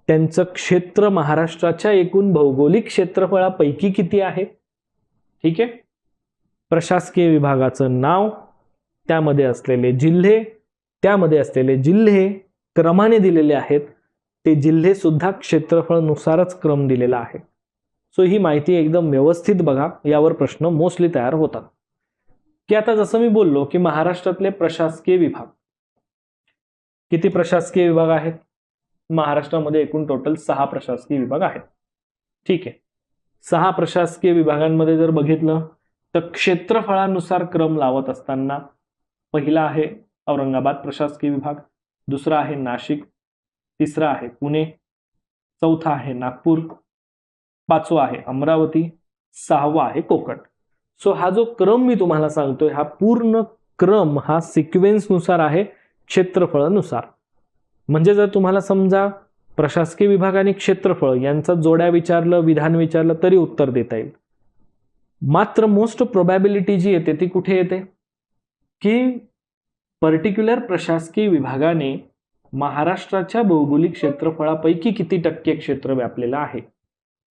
त्यांचं क्षेत्र महाराष्ट्राच्या एकूण भौगोलिक क्षेत्रफळापैकी किती आहे, ठीक आहे, प्रशासकीय विभागाचं नाव, त्यामध्ये असलेले जिल्हे क्रमाने दिलेले आहेत, ते जिल्हे सुद्धा क्षेत्रफळानुसारच क्रम दिलेला आहे. सो ही माहिती एकदम व्यवस्थित बघा, यावर प्रश्न मोस्टली तयार होतात. की आता जसं मी बोललो की महाराष्ट्रातले प्रशासकीय विभाग, किती प्रशासकीय विभाग आहेत महाराष्ट्रामध्ये? एकूण टोटल 6 प्रशासकीय विभाग आहेत, ठीक आहे. 6 प्रशासकीय विभागांमध्ये जर बघितलं तर क्षेत्रफळानुसार क्रम लावत असताना पहिला आहे औरंगाबाद प्रशासकीय विभाग, दुसरा आहे नाशिक, तिसरा आहे पुणे, चौथा आहे नागपूर, 5वा आहे अमरावती, 6वा आहे कोकण. सो हा जो क्रम मी तुम्हाला सांगतोय हा पूर्ण क्रम हा सिक्वेन्सनुसार आहे, क्षेत्रफळानुसार. म्हणजे जर तुम्हाला समजा प्रशासकीय विभाग आणि क्षेत्रफळ यांचा जोड्या विचारलं, विधान विचारलं तरी उत्तर देता येईल. मात्र मोस्ट प्रोबॅबिलिटी जी येते ती कुठे येते की पर्टिक्युलर प्रशासकीय विभागाने महाराष्ट्राच्या भौगोलिक क्षेत्रफळापैकी किती टक्के क्षेत्र व्यापलेलं आहे.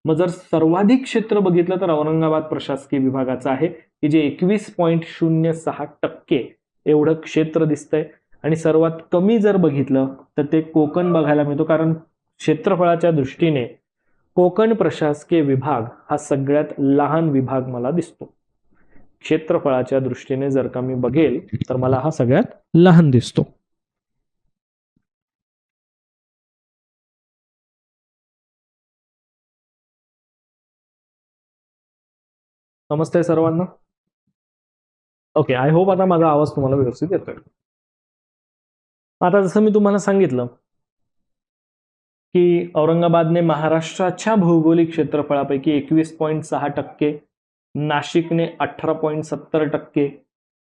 मग जर सर्वाधिक क्षेत्र बघितलं तर औरंगाबाद प्रशासकीय विभागाचं आहे की जे 21.06% एवढं क्षेत्र दिसतंय. आणि सर्वात कमी जर बघितलं तर ते कोकण बघायला मिळतो, कारण क्षेत्रफळाच्या दृष्टीने कोकण प्रशासकीय विभाग हा सगळ्यात लहान विभाग मला दिसतो. क्षेत्रफळाच्या दृष्टीने जर का मी बघेल तर मला हा सगळ्यात लहान दिसतो. समजतंय सर्वांना? ओके, आय होप आता माझा आवाज तुम्हाला व्यवस्थित येतोय. आता जसं मी तुम्हाला सांगितलं की औरंगाबादने महाराष्ट्राच्या भौगोलिक क्षेत्रफळापैकी 21.6%, नाशिकने 18.70%,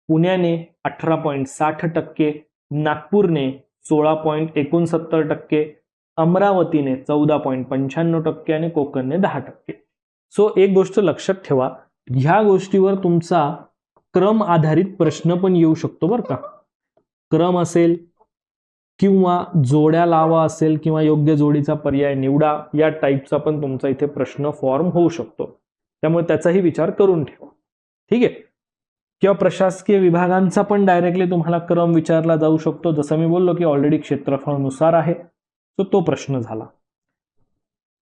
पुण्याने 18.60%, नागपूरने 16.69%, अमरावतीने 14.95% आणि कोकणने 10%. सो एक गोष्ट लक्षात ठेवा, ह्या गोष्टीवर तुमचा क्रम आधारित प्रश्न पण येऊ शकतो बरं का. क्रम असेल किंवा जोड्या लावा असेल किंवा योग्य जोडीचा पर्याय निवडा, या टाईपचा पण तुमचा इथे प्रश्न फॉर्म होऊ शकतो. त्यामुळे त्याचाही विचार करून ठेवा, ठीक आहे. किंवा प्रशासकीय विभागांचा पण डायरेक्टली तुम्हाला क्रम विचारला जाऊ शकतो. जसं मी बोललो की ऑलरेडी क्षेत्रफळानुसार आहे, सो तो प्रश्न झाला.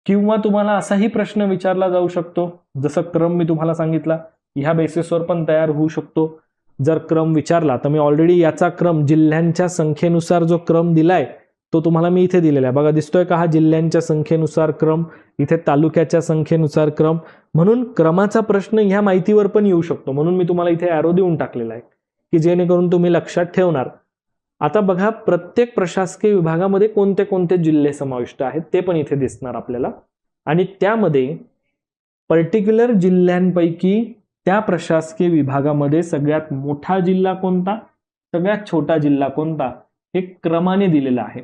किंवा तुम्हाला असाही प्रश्न विचारला जाऊ शकतो, जसं क्रम मी तुम्हाला सांगितला ह्या बेसिसवर पण तयार होऊ शकतो. जर क्रम विचारला तर मी ऑलरेडी याचा क्रम जिल्ह्यांच्या संख्येनुसार जो क्रम दिलाय तो तुम्हाला मी इथे दिलेला आहे बघा, दिसतोय का? हा जिल्ह्यांच्या संख्येनुसार क्रम, इथे तालुक्याच्या संख्येनुसार क्रम. म्हणून क्रमाचा प्रश्न ह्या माहितीवर पण येऊ शकतो, म्हणून मी तुम्हाला इथे ॲरो देऊन टाकलेला आहे की जेणेकरून तुम्ही लक्षात ठेवणार. आता बघा, प्रत्येक प्रशासकीय विभागामध्ये कोणते कोणते जिल्हे समाविष्ट आहेत ते पण इथे दिसणार आपल्याला. आणि त्यामध्ये पर्टिक्युलर जिल्ह्यांपैकी त्या प्रशासकीय विभागामध्ये सगळ्यात मोठा जिल्हा कोणता, सगळ्यात छोटा जिल्हा कोणता, हे क्रमाने दिलेलं आहे,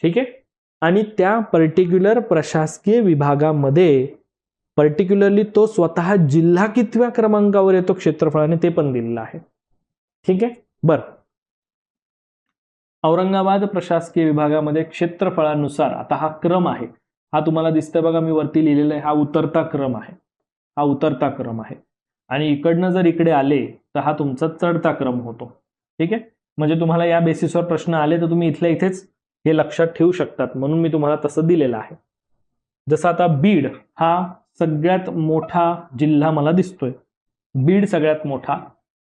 ठीक आहे. आणि त्या पर्टिक्युलर प्रशासकीय विभागामध्ये पर्टिक्युलरली तो स्वतः जिल्हा कितव्या क्रमांकावर येतो क्षेत्रफळाने ते पण दिलेलं आहे. ठीक आहे. बरं, औरंगाबाद प्रशासकीय विभागामध्ये क्षेत्रफळानुसार आता हा क्रम आहे, हा तुम्हाला दिसतोय बघा, मी वरती लिहिलेला आहे, हा उतरता क्रम आहे, हा उतरता क्रम आहे. आणि इकडनं जर इकडे आले तर हा तुमचा चढता क्रम होतो. ठीक आहे. म्हणजे तुम्हाला या बेसिसवर प्रश्न आले तर तुम्ही इथल्या इथेच हे लक्षात ठेवू शकतात, म्हणून मी तुम्हाला तसं दिलेलं आहे. जसं आता बीड हा सगळ्यात मोठा जिल्हा मला दिसतोय, बीड सगळ्यात मोठा,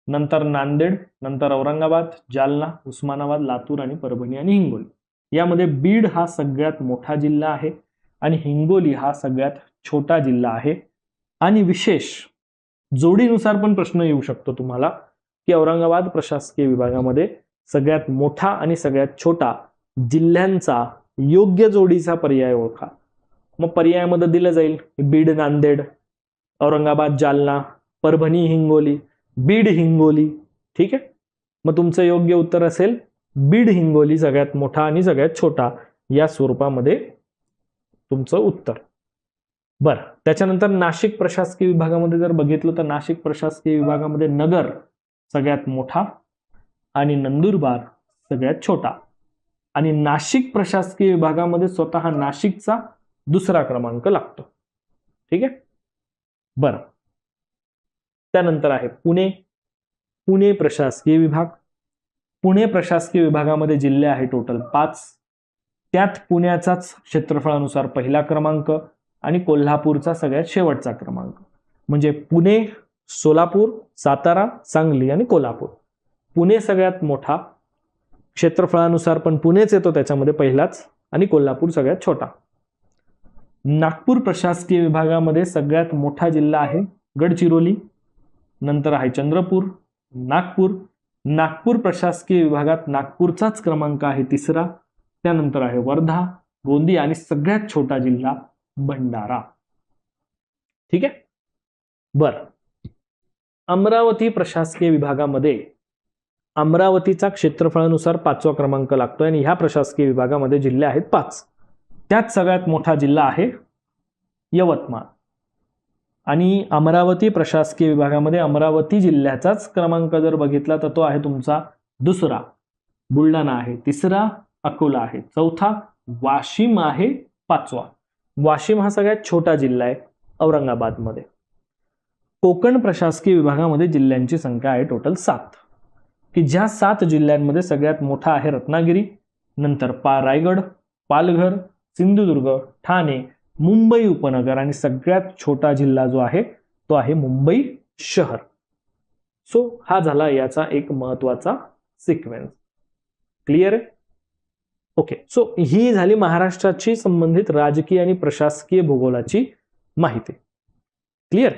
नंतर नांदेड, नंतर औरंगाबाद, जालना, उस्मानाबाद, लातूर आणि परभणी आणि हिंगोली. यामध्ये बीड हा सगळ्यात मोठा जिल्हा आहे आणि हिंगोली हा सगळ्यात छोटा जिल्हा आहे. आणि विशेष जोडीनुसार पण प्रश्न येऊ शकतो तुम्हाला की औरंगाबाद प्रशासकीय विभागामध्ये सगळ्यात मोठा आणि सगळ्यात छोटा जिल्ह्यांचा योग्य जोडीचा पर्याय ओळखा. मग पर्यायामध्ये दिलं जाईल बीड नांदेड, औरंगाबाद जालना, परभणी हिंगोली, बीड हिंगोली. ठीक आहे. मग तुमचं योग्य उत्तर असेल बीड हिंगोली सगळ्यात मोठा आणि सगळ्यात छोटा या स्वरूपामध्ये तुमचं उत्तर. बरं, त्याच्यानंतर नाशिक प्रशासकीय विभागामध्ये जर बघितलं तर नाशिक प्रशासकीय विभागामध्ये नगर सगळ्यात मोठा आणि नंदुरबार सगळ्यात छोटा. आणि नाशिक प्रशासकीय विभागामध्ये स्वतः नाशिकचा दुसरा क्रमांक लागतो. ठीक आहे. बरं, त्यानंतर आहे पुणे, पुणे प्रशासकीय विभाग. पुणे प्रशासकीय विभागामध्ये जिल्हे आहे टोटल 5, त्यात पुण्याचाच क्षेत्रफळानुसार पहिला क्रमांक आणि कोल्हापूरचा सगळ्यात शेवटचा क्रमांक. म्हणजे पुणे, सोलापूर, सातारा, सांगली आणि कोल्हापूर. पुणे सगळ्यात मोठा क्षेत्रफळानुसार पण पुणेच येतो त्याच्यामध्ये पहिलाच, आणि कोल्हापूर सगळ्यात छोटा. नागपूर प्रशासकीय विभागामध्ये सगळ्यात मोठा जिल्हा आहे गडचिरोली, नंतर आहे चंद्रपूर, नागपूर. नागपूर प्रशासकीय विभागात नागपूरचाच क्रमांक आहे तिसरा, त्यानंतर आहे वर्धा, गोंदिया आणि सगळ्यात छोटा जिल्हा भंडारा. ठीक आहे. बरं, अमरावती प्रशासकीय विभागामध्ये अमरावतीचा क्षेत्रफळानुसार 5वा क्रमांक लागतोय आणि ह्या प्रशासकीय विभागामध्ये जिल्हे आहेत 5, त्यात सगळ्यात मोठा जिल्हा आहे यवतमाळ. आणि अमरावती प्रशासकीय विभागामध्ये अमरावती जिल्ह्याचाच क्रमांक जर बघितला तर तो आहे तुमचा दुसरा, बुलढाणा आहे तिसरा, अकोला आहे चौथा, वाशिम आहे 5वा. वाशिम हा सगळ्यात छोटा जिल्हा आहे औरंगाबादमध्ये. कोकण प्रशासकीय विभागामध्ये जिल्ह्यांची संख्या आहे टोटल 7, की ज्या 7 जिल्ह्यांमध्ये सगळ्यात मोठा आहे रत्नागिरी, नंतर रायगड, पालघर, सिंधुदुर्ग, ठाणे, मुंबई उपनगर आणि सगळ्यात छोटा जिल्हा जो आहे तो आहे मुंबई शहर. सो हा झाला याचा एक महत्वाचा सिक्वेन्स. क्लिअर आहे? ओके. सो ही झाली महाराष्ट्राची संबंधित राजकीय आणि प्रशासकीय भूगोलाची माहिती. क्लिअर?